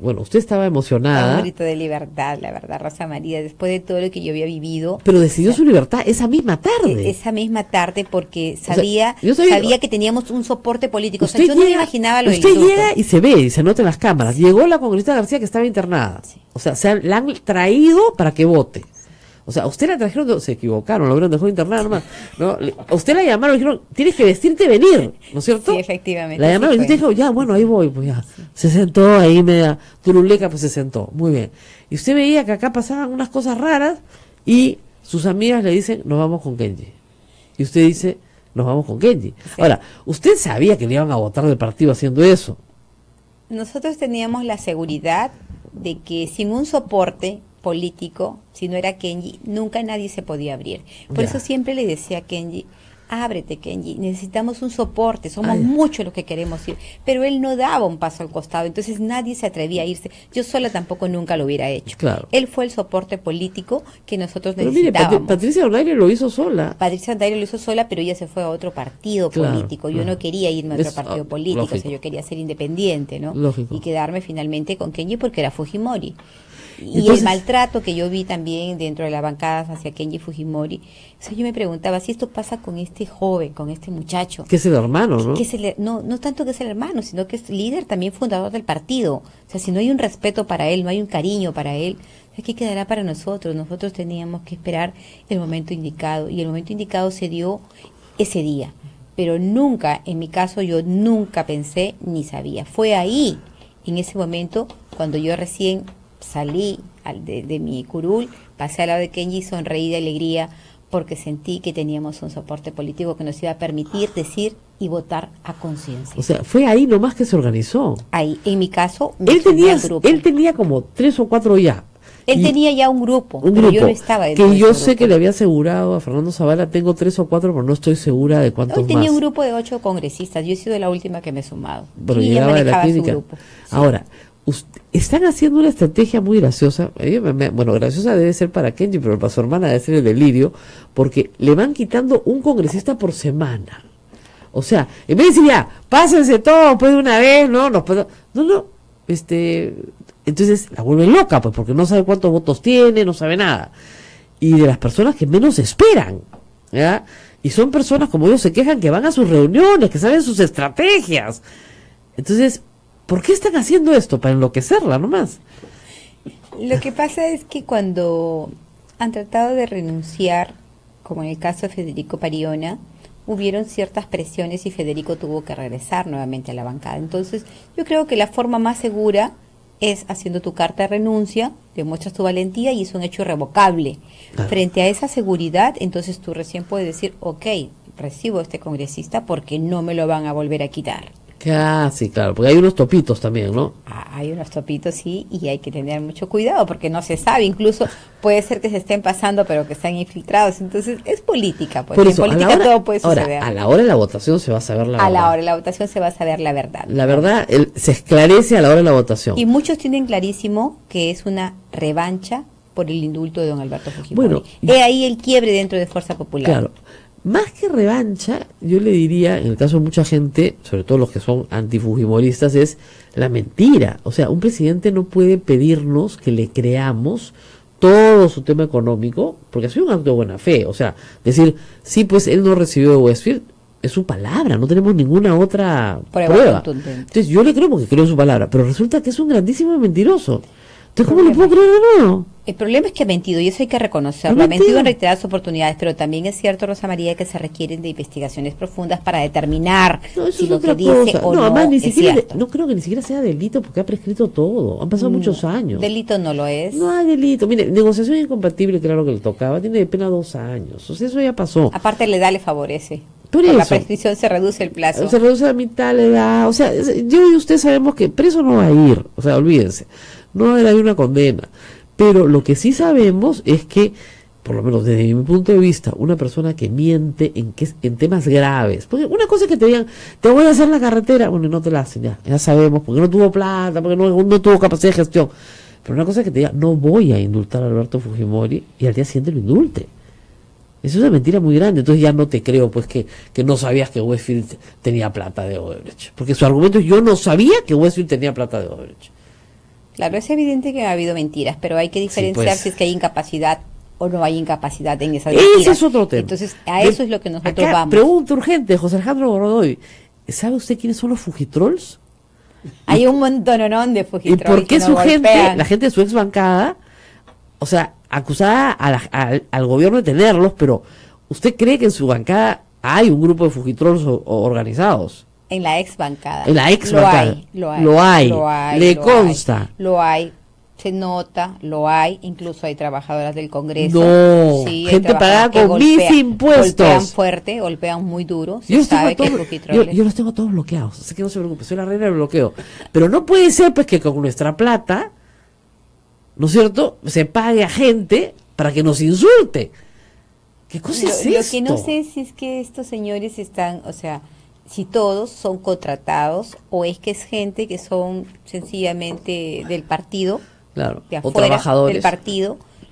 Bueno, usted estaba emocionada. Un grito de libertad, la verdad, Rosa María, después de todo lo que yo había vivido. Pero decidió su libertad esa misma tarde. Esa misma tarde, porque sea, sabía, yo sabía que teníamos un soporte político. O sea, Usted yo no me llega- imaginaba lo del Usted indulto. llega y se ve, y se nota en las cámaras. Llegó la congresista García que estaba internada. O sea, la han traído para que vote. O sea, usted la trajeron, se equivocaron, lo hubieran dejado internada nomás, ¿no? A usted la llamaron y dijeron, tienes que vestirte y venir, ¿no es cierto? Sí, efectivamente. La llamaron y sí usted fue. dijo, ya, bueno, ahí voy, pues ya. Se sentó ahí media turuleca, pues se sentó. Muy bien. Y usted veía que acá pasaban unas cosas raras y sus amigas le dicen, nos vamos con Kenji. Y usted dice, nos vamos con Kenji. Ahora, usted sabía que le iban a votar del partido haciendo eso. Nosotros teníamos la seguridad de que sin un soporte político, si no era Kenji, nunca nadie se podía abrir. Por Ya. eso siempre le decía a Kenji, ábrete, Kenji, necesitamos un soporte, somos Ay. muchos los que queremos ir. Pero él no daba un paso al costado, entonces nadie se atrevía a irse. Yo sola tampoco nunca lo hubiera hecho. Claro. Él fue el soporte político que nosotros Pero mire, necesitábamos. Patricia Donaire lo hizo sola. Patricia Andario lo hizo sola, pero ella se fue a otro partido Claro, político. Yo claro. no quería irme a otro Es, partido político, o sea, lógico. yo quería ser independiente, ¿no? Lógico. Y quedarme finalmente con Kenji porque era Fujimori. Y Entonces- el maltrato que yo vi también dentro de las bancadas hacia Kenji Fujimori, o sea, yo me preguntaba si esto pasa con este joven, con este muchacho. Que es el hermano, ¿no? Que es no tanto que es el hermano, sino que es líder también fundador del partido. O sea, si no hay un respeto para él, no hay un cariño para él, ¿qué quedará para nosotros? Nosotros teníamos que esperar el momento indicado, y el momento indicado se dio ese día. Pero nunca, en mi caso, yo nunca pensé ni sabía. Fue ahí, en ese momento, cuando yo recién salí de mi curul, pasé al lado de Kenji, sonreí de alegría, porque sentí que teníamos un soporte político que nos iba a permitir decir y votar a conciencia. O sea, fue ahí nomás que se organizó. Ahí, en mi caso, me Él sumé tenía, al grupo. él tenía como 3 o 4 ya. Él Y- tenía ya un grupo, un pero grupo yo no estaba dentro que de yo ese sé grupo. que le había asegurado a Fernando Zavala, tengo 3 o 4, pero no estoy segura de cuántos Hoy tenía más. un grupo de 8 congresistas, yo he sido la última que me he sumado. Pero Y ella llegaba de la manejaba su clínica. grupo. Ahora, están haciendo una estrategia muy graciosa. Bueno, graciosa debe ser para Kenji, pero para su hermana debe ser el delirio, porque le van quitando un congresista por semana. O sea, en vez de decir ya, pásense todos pues de una vez, no, entonces la vuelve loca, pues, porque no sabe cuántos votos tiene, no sabe nada. Y de las personas que menos esperan, ¿ya? Y son personas, como ellos se quejan, que van a sus reuniones, que saben sus estrategias. Entonces, ¿por qué están haciendo esto? Para enloquecerla nomás. Lo que pasa es que cuando han tratado de renunciar, como en el caso de Federico Pariona, hubieron ciertas presiones y Federico tuvo que regresar nuevamente a la bancada. Entonces, yo creo que la forma más segura es haciendo tu carta de renuncia, demuestras tu valentía y es un hecho irrevocable. Claro. Frente a esa seguridad, entonces tú recién puedes decir, ok, recibo a este congresista porque no me lo van a volver a quitar. Sí, claro, porque hay unos topitos también, ¿no? Hay unos topitos, sí, y hay que tener mucho cuidado porque no se sabe, incluso puede ser que se estén pasando pero que están infiltrados, entonces es política, pues. Por eso, en política todo puede suceder. Ahora, a la hora de la votación se va a saber la verdad. A la hora de la votación se va a saber la verdad. La verdad se esclarece a la hora de la votación. Y muchos tienen clarísimo que es una revancha por el indulto de don Alberto Fujimori. Bueno, he ahí el quiebre dentro de Fuerza Popular. Claro. Más que revancha, yo le diría, en el caso de mucha gente, sobre todo los que son antifujimoristas, es la mentira. O sea, un presidente no puede pedirnos que le creamos todo su tema económico, porque ha sido un acto de buena fe. O sea, decir, sí, pues él no recibió de Westfield, es su palabra, no tenemos ninguna otra prueba. Entonces yo le creo porque creo en su palabra, pero resulta que es un grandísimo mentiroso. Entonces, ¿cómo le puedo creer de nuevo? El problema es que ha mentido, y eso hay que reconocerlo. Ha mentido en reiteradas oportunidades, pero también es cierto, Rosa María, que se requieren de investigaciones profundas para determinar si lo que dice o no además, es cierto. No creo que ni siquiera sea delito, porque ha prescrito todo. Han pasado muchos años. Delito no lo es. No hay delito. Mire, negociación incompatible, claro que le tocaba, tiene de pena 2 años. O sea, eso ya pasó. Aparte, la edad le favorece. Por eso. La prescripción se reduce el plazo. Se reduce a la mitad la edad. O sea, yo y usted sabemos que preso no va a ir. O sea, olvídense. No va a haber una condena. Pero lo que sí sabemos es que, por lo menos desde mi punto de vista, una persona que miente en temas graves, porque una cosa es que te digan, te voy a hacer la carretera, bueno, no te la hacen, ya sabemos, porque no tuvo plata, porque no tuvo capacidad de gestión. Pero una cosa es que te diga, no voy a indultar a Alberto Fujimori, y al día siguiente lo indulte. Eso es una mentira muy grande. Entonces ya no te creo pues que no sabías que Westfield tenía plata de Odebrecht, porque su argumento es, yo no sabía que Westfield tenía plata de Odebrecht. Claro, es evidente que ha habido mentiras, pero hay que diferenciar si es que hay incapacidad o no hay incapacidad en esas mentiras. Ese es otro tema. Entonces, a eso es lo que nosotros vamos. Pregunta urgente, José Alejandro Godoy. ¿Sabe usted quiénes son los Fujitrolls? Hay un montononón de Fujitrolls. ¿Y por qué su gente, la gente de su ex bancada, o sea, acusada al gobierno de tenerlos, pero ¿usted cree que en su bancada hay un grupo de Fujitrolls organizados? En la ex bancada. En la ex bancada. Lo hay. Le consta. Lo hay. Se nota, lo hay. Incluso hay trabajadoras del Congreso. No. Sí, gente pagada con mis impuestos. Golpean fuerte, golpean muy duro. Yo los tengo todos bloqueados. Así que no se preocupe, soy la reina del bloqueo. Pero no puede ser pues que con nuestra plata, ¿no es cierto?, se pague a gente para que nos insulte. ¿Qué cosa es esto? Lo que no sé si es que estos señores están, o sea, si todos son contratados o es que es gente que son sencillamente del partido, claro, de afuera, o trabajadores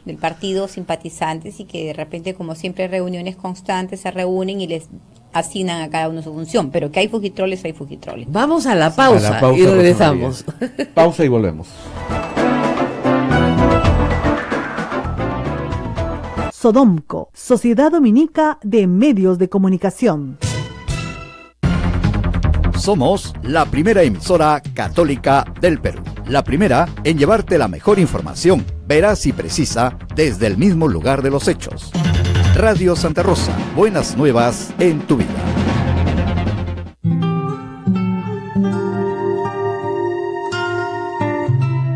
del partido simpatizantes, y que de repente, como siempre, reuniones constantes, se reúnen y les asignan a cada uno su función, pero que hay fujitroles, hay fujitroles. Vamos a la pausa, y regresamos. Pausa y volvemos. Sodomco, Sociedad Dominica de Medios de Comunicación. Somos la primera emisora católica del Perú. La primera en llevarte la mejor información, veraz y precisa, desde el mismo lugar de los hechos. Radio Santa Rosa, buenas nuevas en tu vida.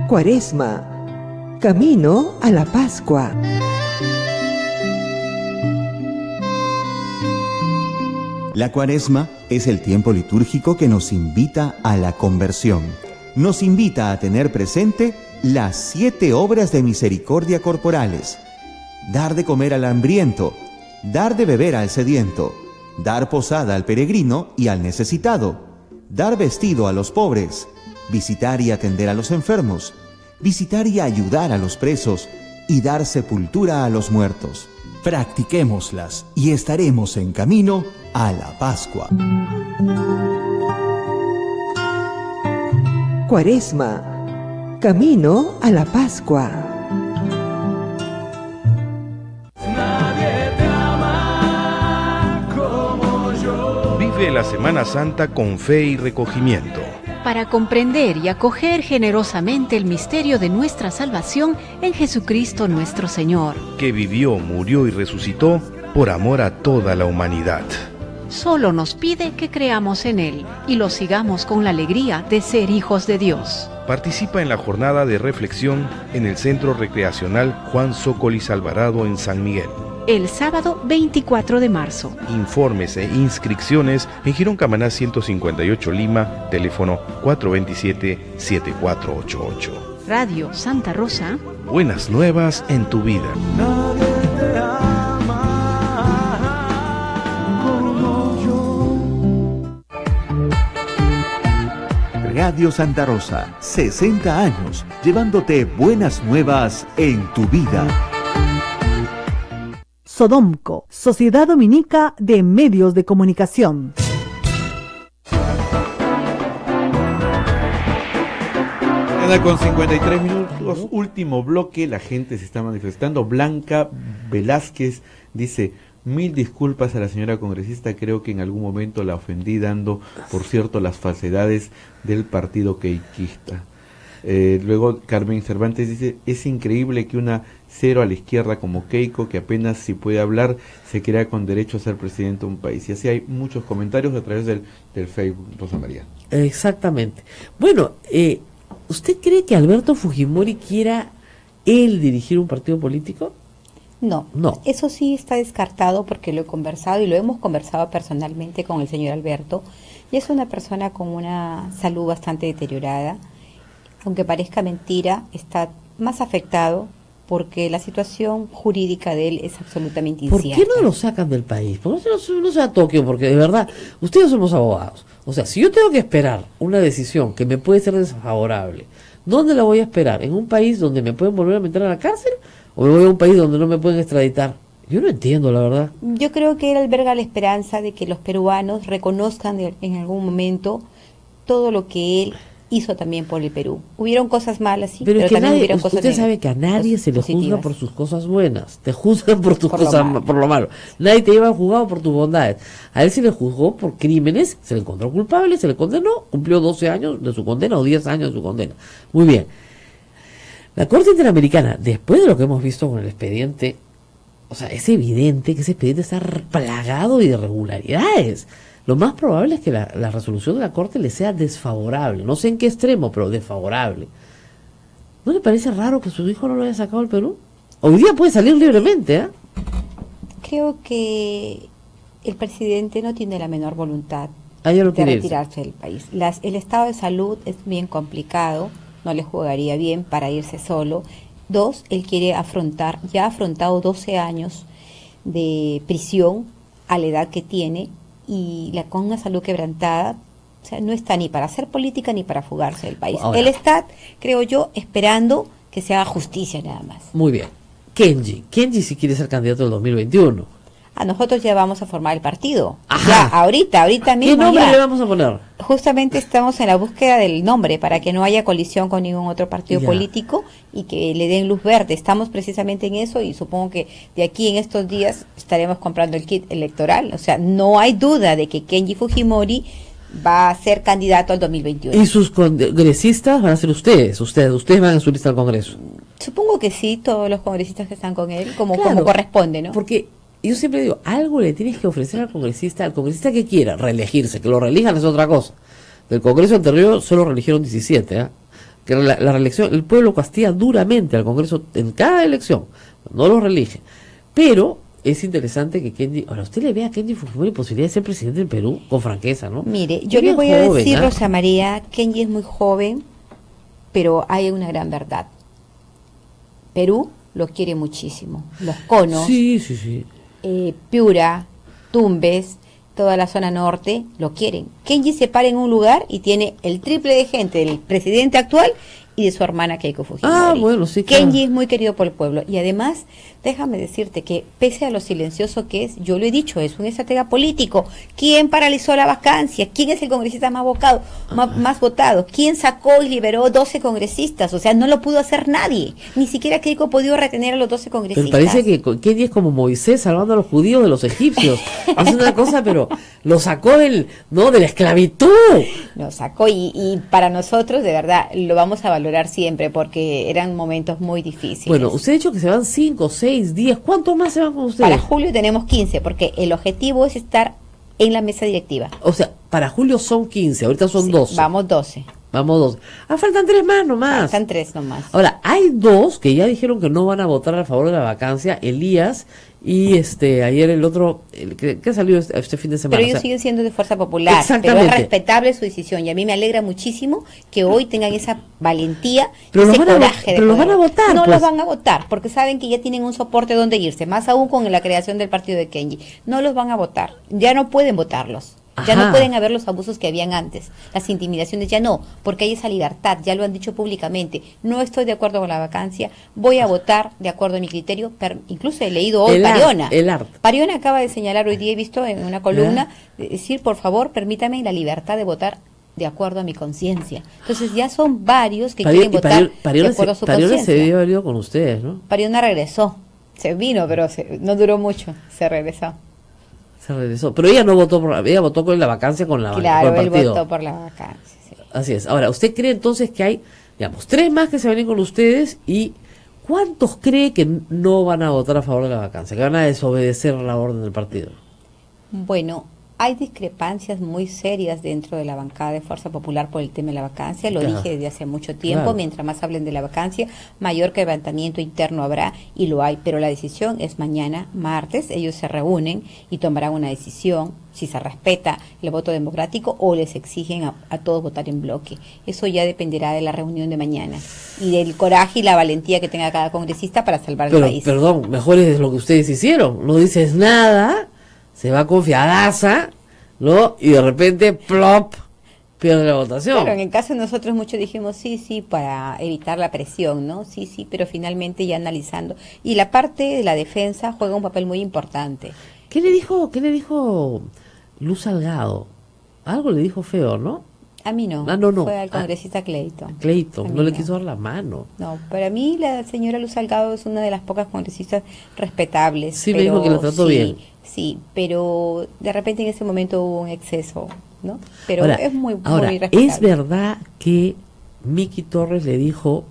Cuaresma, camino a la Pascua. La Cuaresma es el tiempo litúrgico que nos invita a la conversión. Nos invita a tener presente las 7 obras de misericordia corporales: dar de comer al hambriento, dar de beber al sediento, dar posada al peregrino y al necesitado, dar vestido a los pobres, visitar y atender a los enfermos, visitar y ayudar a los presos, y dar sepultura a los muertos. Practiquémoslas y estaremos en camino a la Pascua. Cuaresma, camino a la Pascua. Nadie te ama como yo. Vive la Semana Santa con fe y recogimiento. Para comprender y acoger generosamente el misterio de nuestra salvación en Jesucristo nuestro Señor, que vivió, murió y resucitó por amor a toda la humanidad. Solo nos pide que creamos en Él y lo sigamos con la alegría de ser hijos de Dios. Participa en la jornada de reflexión en el Centro Recreacional Juan Zócolis Alvarado en San Miguel. el sábado 24 de marzo. Informes e inscripciones en Girón Camaná 158 Lima, teléfono 427-7488. Radio Santa Rosa. Buenas nuevas en tu vida. Radio Santa Rosa, 60 años, llevándote buenas nuevas en tu vida. Sodomco, Sociedad Dominica de Medios de Comunicación. Con 53 minutos, último bloque, la gente se está manifestando. Blanca Velázquez dice: 1000 disculpas a la señora congresista, creo que en algún momento la ofendí dando, por cierto, las falsedades del partido queiquista. Luego Carmen Cervantes dice: es increíble que una cero a la izquierda como Keiko, que apenas si puede hablar, se crea con derecho a ser presidente de un país. Y así hay muchos comentarios a través del Facebook, Rosa María. Exactamente. Bueno, ¿usted cree que Alberto Fujimori quiera él dirigir un partido político? No, eso sí está descartado porque lo he conversado y lo hemos conversado personalmente con el señor Alberto, y es una persona con una salud bastante deteriorada, aunque parezca mentira, está más afectado porque la situación jurídica de él es absolutamente incierta. ¿Por qué no lo sacan del país? ¿Por qué no se va a Tokio? Porque de verdad, ustedes somos abogados. O sea, si yo tengo que esperar una decisión que me puede ser desfavorable, ¿dónde la voy a esperar? ¿En un país donde me pueden volver a meter a la cárcel? ¿O me voy a un país donde no me pueden extraditar? Yo no entiendo, la verdad. Yo creo que él alberga la esperanza de que los peruanos reconozcan en algún momento todo lo que él hizo también por el Perú. Hubieron cosas malas, sí, pero también hubieron cosas negativas. Usted sabe que a nadie se le juzga por sus cosas buenas, te juzgan por tus cosas, por lo malo. Nadie te lleva juzgado por tus bondades. A él se le juzgó por crímenes, se le encontró culpable, se le condenó, cumplió 12 años de su condena o 10 años de su condena. Muy bien. La Corte Interamericana, después de lo que hemos visto con el expediente, o sea, es evidente que ese expediente está plagado de irregularidades. Lo más probable es que la resolución de la Corte le sea desfavorable. No sé en qué extremo, pero desfavorable. ¿No le parece raro que su hijo no lo haya sacado al Perú? Hoy día puede salir libremente, ¿eh? Creo que el presidente no tiene la menor voluntad de retirarse del país. El estado de salud es bien complicado, no le jugaría bien para irse solo. 2, él quiere ya ha afrontado 12 años de prisión a la edad que tiene, y con una salud quebrantada, o sea, no está ni para hacer política ni para fugarse del país. Ahora, él está, creo yo, esperando que se haga justicia nada más. Muy bien. Kenji si quiere ser candidato del 2021. A nosotros ya vamos a formar el partido. Ajá. Ya, ahorita mismo. ¿Qué nombre le vamos a poner? Justamente estamos en la búsqueda del nombre para que no haya colisión con ningún otro partido político y que le den luz verde. Estamos precisamente en eso y supongo que de aquí en estos días estaremos comprando el kit electoral. O sea, no hay duda de que Kenji Fujimori va a ser candidato al 2021. ¿Y sus congresistas van a ser ustedes? Ustedes van a su lista al Congreso. Supongo que sí, todos los congresistas que están con él, como corresponde, ¿no? Porque yo siempre digo, algo le tienes que ofrecer al congresista que quiera reelegirse, que lo reelijan es otra cosa. Del Congreso anterior solo reeligieron 17, ¿eh? Que la reelección, el pueblo castiga duramente al Congreso en cada elección, no lo reelige. Pero es interesante que Kenji, ahora usted le ve a Kenji Fujimori posibilidad de ser presidente del Perú con franqueza, ¿no? Mire, yo le voy a decir, Rosa María, Kenji es muy joven, pero hay una gran verdad. Perú lo quiere muchísimo. Los conos. Sí. Piura, Tumbes, toda la zona norte lo quieren. Kenji se para en un lugar y tiene el triple de gente del presidente actual y de su hermana Keiko Fujimori. Bueno, sí, claro. Kenji es muy querido por el pueblo y además, déjame decirte que pese a lo silencioso que es, yo lo he dicho, es un estratega político. ¿Quién paralizó la vacancia? ¿Quién es el congresista más votado? ¿Quién sacó y liberó 12 congresistas? O sea, no lo pudo hacer nadie. Ni siquiera Keiko pudo retener a los 12 congresistas. Pero parece que Kenji es como Moisés salvando a los judíos de los egipcios. Es una cosa, pero lo sacó de la esclavitud. Lo sacó y para nosotros, de verdad, lo vamos a valorar siempre porque eran momentos muy difíciles. Bueno, usted ha dicho que se van 5, 6, 10, ¿cuántos más se van con ustedes? Para julio tenemos 15 porque el objetivo es estar en la mesa directiva. O sea, para julio son 15, ahorita son 12. Vamos 12. Vamos 2. Faltan 3 más nomás. Faltan 3 nomás. Ahora, hay 2 que ya dijeron que no van a votar a favor de la vacancia, Elías y ayer el otro, que salió este fin de semana. Pero ellos siguen siendo de Fuerza Popular. Exactamente. Pero es respetable su decisión y a mí me alegra muchísimo que hoy tengan esa valentía, Pero ese los van a coraje. pero los van a votar. No pues. los van a votar porque saben que ya tienen un soporte donde irse, más aún con la creación del partido de Kenji. No los van a votar, ya no pueden votarlos. Ya Ajá. no pueden haber los abusos que habían antes, las intimidaciones ya no, porque hay esa libertad, ya lo han dicho públicamente. No estoy de acuerdo con la vacancia, voy a votar de acuerdo a mi criterio. Incluso he leído hoy Pariona. Pariona acaba de señalar hoy día, he visto en una columna, decir, por favor, permítame la libertad de votar de acuerdo a mi conciencia. Entonces ya son varios que quieren votar de acuerdo a su Pariona conciencia. se debió haber ido con ustedes, ¿no? Pariona regresó, se vino, pero no duró mucho, se regresó. Se regresó. Pero ella no votó ella votó con la vacancia con la Claro, con el él partido. votó por la vacancia. Sí. Así es. Ahora, ¿usted cree entonces que hay, digamos, 3 más que se van a ir con ustedes y cuántos cree que no van a votar a favor de la vacancia, que van a desobedecer la orden del partido? Bueno, hay discrepancias muy serias dentro de la bancada de Fuerza Popular por el tema de la vacancia, lo Claro. dije desde hace mucho tiempo, Claro. mientras más hablen de la vacancia, mayor quebrantamiento interno habrá, y lo hay, pero la decisión es mañana, martes, ellos se reúnen y tomarán una decisión, si se respeta el voto democrático o les exigen a todos votar en bloque. Eso ya dependerá de la reunión de mañana y del coraje y la valentía que tenga cada congresista para salvar el Pero, país. perdón, mejor es lo que ustedes hicieron. No dices nada, se va confiadaza, ¿no? Y de repente, plop, pierde la votación. Claro, en el caso de nosotros muchos dijimos sí, para evitar la presión, ¿no? Sí, pero finalmente ya analizando. Y la parte de la defensa juega un papel muy importante. ¿Qué le dijo Luz Salgado? Algo le dijo feo, ¿no? A mí no, no. Fue al congresista Clayton. Clayton, A mí no le no. quiso dar la mano. No, para mí la señora Luz Salgado es una de las pocas congresistas respetables. Sí, me dijo que la trató bien. Sí, pero de repente en ese momento hubo un exceso, ¿no? Pero Ahora, es muy respetable. ¿es verdad que Miki Torres le dijo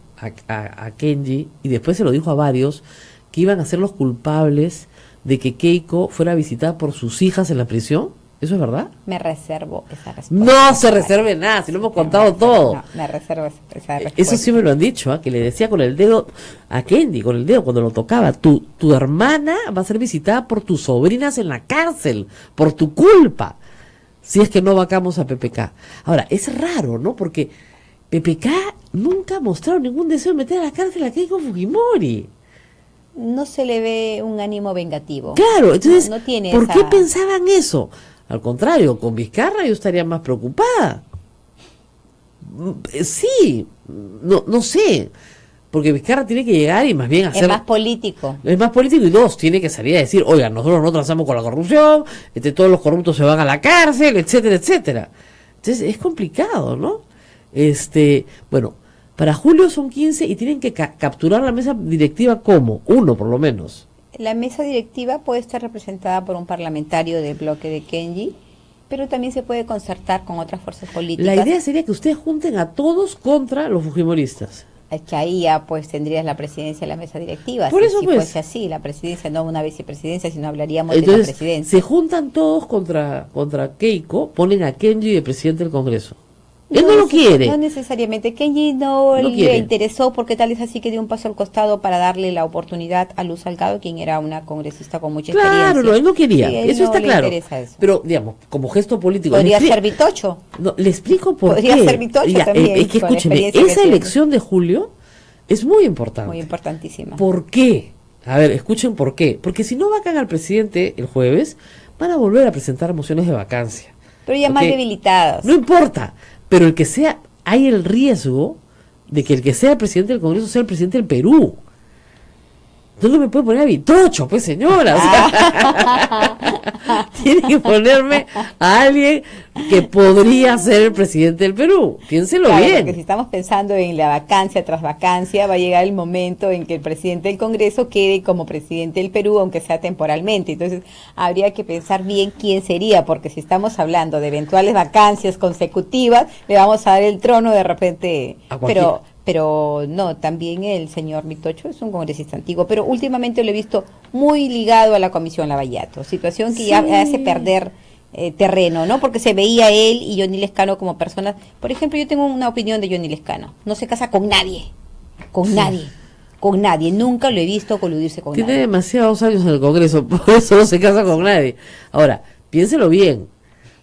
a Kenji, y después se lo dijo a varios, que iban a ser los culpables de que Keiko fuera visitada por sus hijas en la prisión? ¿Eso es verdad? Me reservo esa respuesta. No se reserve nada, si lo hemos contado todo. No, me reservo esa respuesta. Eso sí me lo han dicho, que le decía con el dedo a Kenji, con el dedo cuando lo tocaba, tu hermana va a ser visitada por tus sobrinas en la cárcel, por tu culpa, si es que no vacamos a PPK. Ahora, es raro, ¿no? Porque PPK nunca ha mostrado ningún deseo de meter a la cárcel a Keiko Fujimori. No se le ve un ánimo vengativo. Claro, entonces, no tiene ¿por esa... qué pensaban eso? Al contrario, con Vizcarra yo estaría más preocupada. Sí, no sé, porque Vizcarra tiene que llegar y más bien hacer... Es más político. Es más político y dos, tiene que salir a decir, oigan, nosotros no trazamos con la corrupción, todos los corruptos se van a la cárcel, etcétera, etcétera. Entonces es complicado, ¿no? Bueno, para julio son 15 y tienen que capturar la mesa directiva como, uno por lo menos. La mesa directiva puede estar representada por un parlamentario del bloque de Kenji, pero también se puede concertar con otras fuerzas políticas. La idea sería que ustedes junten a todos contra los fujimoristas. Es que ahí ya pues tendrías la presidencia de la mesa directiva. Por eso, si pues. fuese así, la presidencia, no una vicepresidencia, sino hablaríamos Entonces, de la presidencia. se juntan todos contra Keiko, ponen a Kenji de presidente del Congreso. Él no lo quiere. No necesariamente. Kenji no No le quiere. interesó porque tal es así que dio un paso al costado para darle la oportunidad a Luz Salgado, quien era una congresista con mucha experiencia. Claro, no, él no quería. Sí, a él eso no está le claro. interesa eso. Pero, digamos, como gesto político. Podría le expli- ser Vitocho. No, le explico por Podría qué. ser Vitocho también, Es que con la escúcheme, experiencia que esa tiene. elección de julio es muy importante. Muy importantísima. ¿Por qué? A ver, escuchen por qué. Porque si no vacan al presidente el jueves, van a volver a presentar mociones de vacancia. Pero ya más ¿Ok? debilitadas. No importa, pero el que sea, hay el riesgo de que el que sea presidente del Congreso sea el presidente del Perú. No me puede poner a Vitocho, pues señora. O sea, tiene que ponerme a alguien que podría ser el presidente del Perú. Piénselo Claro, bien. porque si estamos pensando en la vacancia tras vacancia, va a llegar el momento en que el presidente del Congreso quede como presidente del Perú, aunque sea temporalmente. Entonces, habría que pensar bien quién sería, porque si estamos hablando de eventuales vacancias consecutivas, le vamos a dar el trono de repente. A cualquiera. Pero no, también el señor Vitocho es un congresista antiguo, pero últimamente lo he visto muy ligado a la Comisión Lavallato, situación que ya Sí. hace perder terreno, ¿no? Porque se veía él y Johnny Lescano como personas. Por ejemplo, yo tengo una opinión de Johnny Lescano. No se casa con nadie. Con nadie. Con nadie. Nunca lo he visto coludirse con Tiene nadie. demasiados años en el Congreso, por eso no se casa con nadie. Ahora, piénselo bien,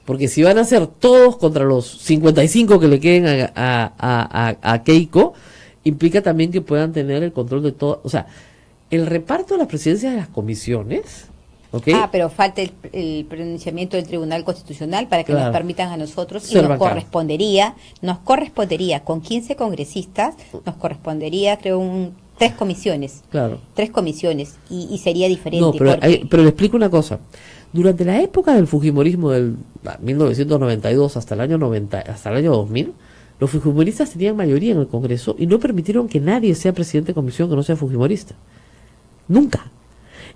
porque si van a ser todos contra los 55 que le queden a Keiko, implica también que puedan tener el control de todo. O sea, el reparto de las presidencias de las comisiones, ¿ok? Pero falta el pronunciamiento del Tribunal Constitucional para que Claro. nos permitan a nosotros, y Ser nos bancada. correspondería con 15 congresistas, nos correspondería, creo, 3 comisiones. Claro. 3 comisiones, y sería diferente. No, pero, porque- pero le explico una cosa. Durante la época del fujimorismo del 1992 hasta el año 90, hasta el año 2000, los fujimoristas tenían mayoría en el Congreso y no permitieron que nadie sea presidente de comisión que no sea fujimorista. Nunca.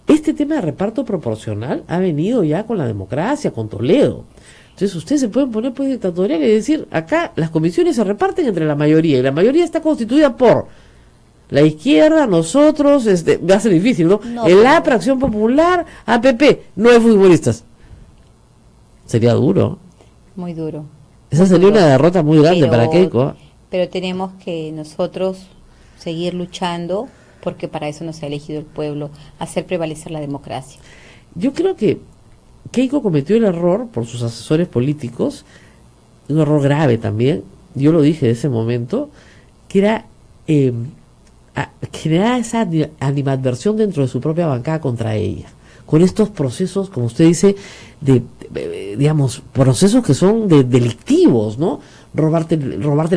Este tema de reparto proporcional ha venido ya con la democracia, con Toledo. Entonces ustedes se pueden poner pues dictatorial y decir, acá las comisiones se reparten entre la mayoría, y la mayoría está constituida por la izquierda, nosotros, va a ser difícil, ¿no? No, El pero- APRA, Acción Popular, APP, no hay futbolistas. Sería duro. Muy duro. Esa Muy sería duro. una derrota muy grande Pero- para Keiko. Pero tenemos que nosotros seguir luchando, porque para eso nos ha elegido el pueblo, hacer prevalecer la democracia. Yo creo que Keiko cometió el error por sus asesores políticos, un error grave también, yo lo dije de ese momento, que era generar esa animadversión dentro de su propia bancada contra ella, con estos procesos, como usted dice, digamos, procesos que son delictivos, ¿no? Robarte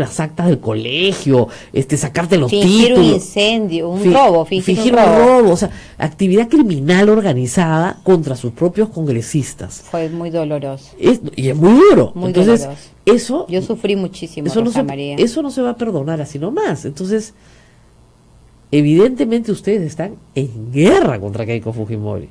las actas del colegio, sacarte los Fingir títulos. un incendio, un robo, fingir un un robo. robo, o sea, actividad criminal organizada contra sus propios congresistas. Fue muy doloroso. Y es muy duro. Muy Entonces, doloroso. eso... Yo sufrí muchísimo, eso no, Rosa se, María. eso no se va a perdonar así nomás. Entonces, evidentemente ustedes están en guerra contra Keiko Fujimori.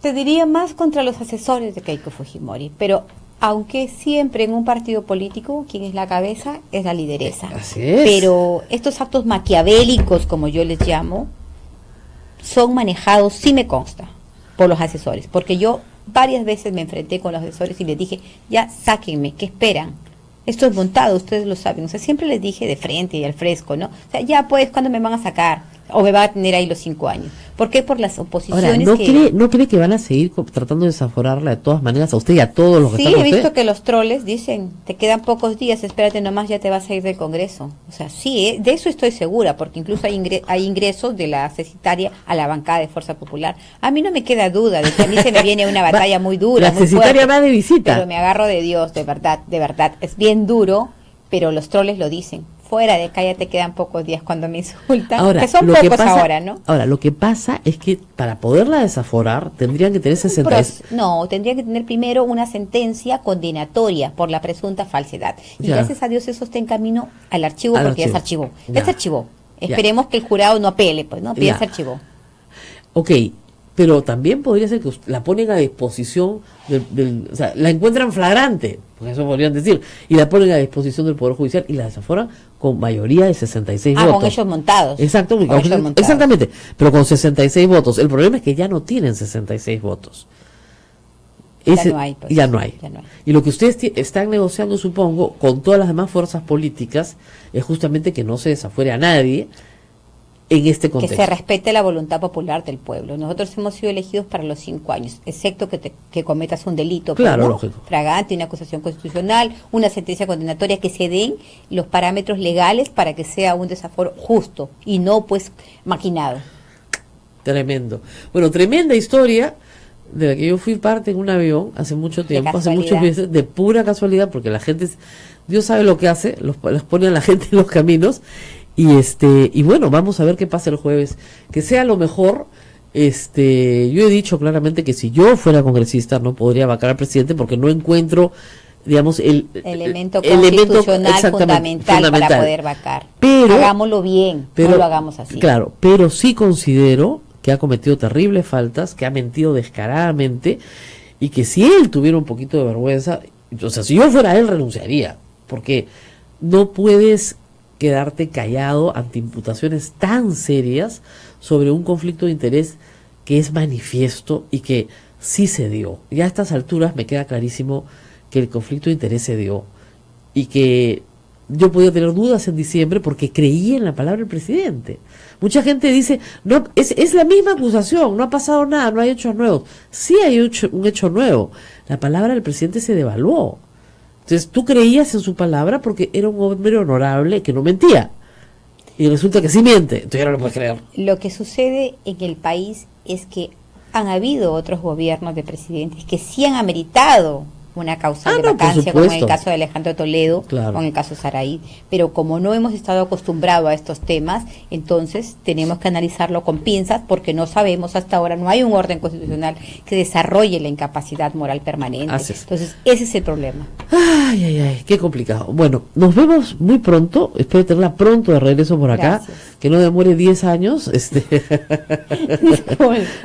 Te diría más contra los asesores de Keiko Fujimori, pero aunque siempre en un partido político quien es la cabeza es la lideresa. Así es. Pero estos actos maquiavélicos, como yo les llamo, son manejados, sí me consta, por los asesores, porque yo varias veces me enfrenté con los asesores y les dije, ya sáquenme, ¿qué esperan? Esto es montado, ustedes lo saben. O sea, siempre les dije de frente y al fresco, ¿no? O sea, ya pues, ¿cuándo me van a sacar? O me van a tener ahí los 5 años. ¿Por qué? Por las oposiciones Ahora, que... ¿no cree que van a seguir tratando de desaforarla de todas maneras a usted y a todos los que Sí, están con he visto usted? que los troles dicen, te quedan pocos días, espérate nomás, ya te vas a ir del Congreso. O sea, sí, de eso estoy segura, porque incluso hay ingresos de la cesitaria a la bancada de Fuerza Popular. A mí no me queda duda de que a mí se me viene una batalla muy dura, La muy cesitaria fuerte, va de visita. pero me agarro de Dios, de verdad, es bien duro, pero los troles lo dicen. Fuera de acá ya te quedan pocos días cuando me insultan, Ahora, que son lo que pocos pasa- ahora, ¿no? Ahora, lo que pasa es que para poderla desaforar tendrían que tener 66. No, tendría que tener primero una sentencia condenatoria por la presunta falsedad. Y Ya. gracias a Dios eso está en camino al archivo, Al porque ya se archivo. archivó. Ya. Ya se archivó. Ya. Esperemos que el jurado no apele, pues, ¿no? Pero ya Ya. se archivó. Ok, pero también podría ser que la ponen a disposición o sea, la encuentran flagrante, porque eso podrían decir, y la ponen a disposición del Poder Judicial y la desaforan con mayoría de 66 votos. Con ellos montados. Exacto, Con ellos montados. exactamente, pero con 66 votos. El problema es que ya no tienen 66 votos. Ya no hay, pues. Ya no hay. Ya no hay. Y lo que ustedes están negociando, supongo, con todas las demás fuerzas políticas, es justamente que no se desafuere a nadie en este Que contexto. se respete la voluntad popular del pueblo. Nosotros hemos sido elegidos para los 5 años, excepto que cometas un delito. pues, Claro, ¿no? lógico. Fragante, una acusación constitucional, una sentencia condenatoria, que se den los parámetros legales para que sea un desaforo justo y no pues maquinado. Tremendo. Bueno, tremenda historia de la que yo fui parte en un avión hace mucho tiempo, hace muchos casualidad. meses, de pura casualidad, porque la gente, Dios sabe lo que hace, los pone a la gente en los caminos, y bueno, vamos a ver qué pasa el jueves, que sea lo mejor. Yo he dicho claramente que si yo fuera congresista no podría vacar al presidente porque no encuentro, digamos, el Elemento elemento constitucional exactamente, fundamental para poder vacar. Pero- Hagámoslo bien, no lo hagamos así. Claro, pero sí considero que ha cometido terribles faltas, que ha mentido descaradamente y que si él tuviera un poquito de vergüenza, o sea, si yo fuera él renunciaría, porque no puedes quedarte callado ante imputaciones tan serias sobre un conflicto de interés que es manifiesto y que sí se dio. Ya a estas alturas me queda clarísimo que el conflicto de interés se dio y que yo podía tener dudas en diciembre porque creía en la palabra del presidente. Mucha gente dice, no, es la misma acusación, no ha pasado nada, no hay hechos nuevos. Sí hay un hecho nuevo. La palabra del presidente se devaluó. Entonces tú creías en su palabra porque era un hombre honorable que no mentía. Y resulta que sí miente. Entonces ya no lo puedes creer. Lo que sucede en el país es que han habido otros gobiernos de presidentes que sí han ameritado una causa de vacancia, como en el caso de Alejandro Toledo, claro, o en el caso de Saray, pero como no hemos estado acostumbrados a estos temas, entonces tenemos que analizarlo con pinzas porque no sabemos hasta ahora, no hay un orden constitucional que desarrolle la incapacidad moral permanente. Entonces ese es el problema. Ay, ay, ay, qué complicado. Bueno, nos vemos muy pronto, espero tenerla pronto de regreso por acá. Gracias. Que no demore 10 años,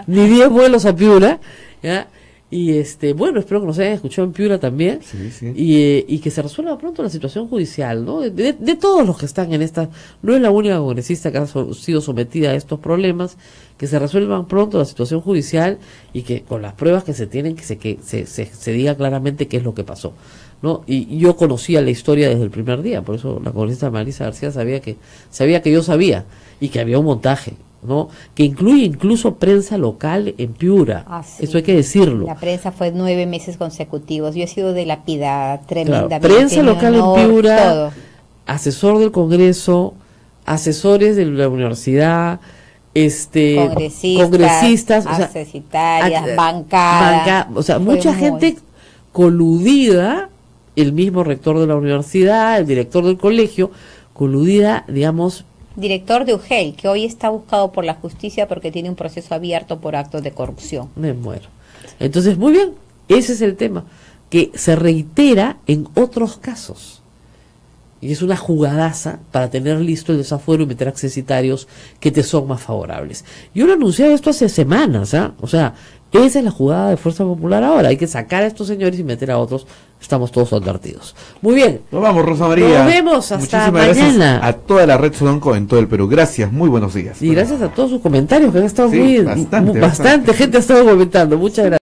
ni 10 vuelos a Piura, ¿ya? Y bueno, espero que nos hayan escuchado en Piura también. Sí, sí. Y que se resuelva pronto la situación judicial, ¿no? De todos los que están en esta, no es la única congresista que ha sido sometida a estos problemas, que se resuelvan pronto la situación judicial y que con las pruebas que se tienen, que se diga claramente qué es lo que pasó, ¿no? Y yo conocía la historia desde el primer día, por eso la congresista Marisa García sabía que yo sabía, y que había un montaje, ¿no? Que incluye incluso prensa local en Piura. Sí. Eso hay que decirlo. La prensa fue 9 meses consecutivos. Yo he sido dilapidada tremendamente. Claro, prensa local en Piura, todo. asesor del Congreso, asesores de la universidad, congresistas, accesitarias, bancada. O sea, mucha gente coludida, el mismo rector de la universidad, el director del colegio, coludida, digamos, director de UGEL, que hoy está buscado por la justicia porque tiene un proceso abierto por actos de corrupción. Me muero. Entonces, muy bien, ese es el tema, que se reitera en otros casos. Y es una jugadaza para tener listo el desafuero y meter accesitarios que te son más favorables. Yo lo anunciaba esto hace semanas, ¿ah? O sea, esa es la jugada de Fuerza Popular ahora. Hay que sacar a estos señores y meter a otros. Estamos todos advertidos. Muy bien. Nos vamos, Rosa María. Nos vemos hasta mañana. Gracias a toda la red Sodonco en todo el Perú. Gracias, muy buenos días. Y gracias a todos sus comentarios que han estado bastante. Gente ha estado comentando. Muchas gracias.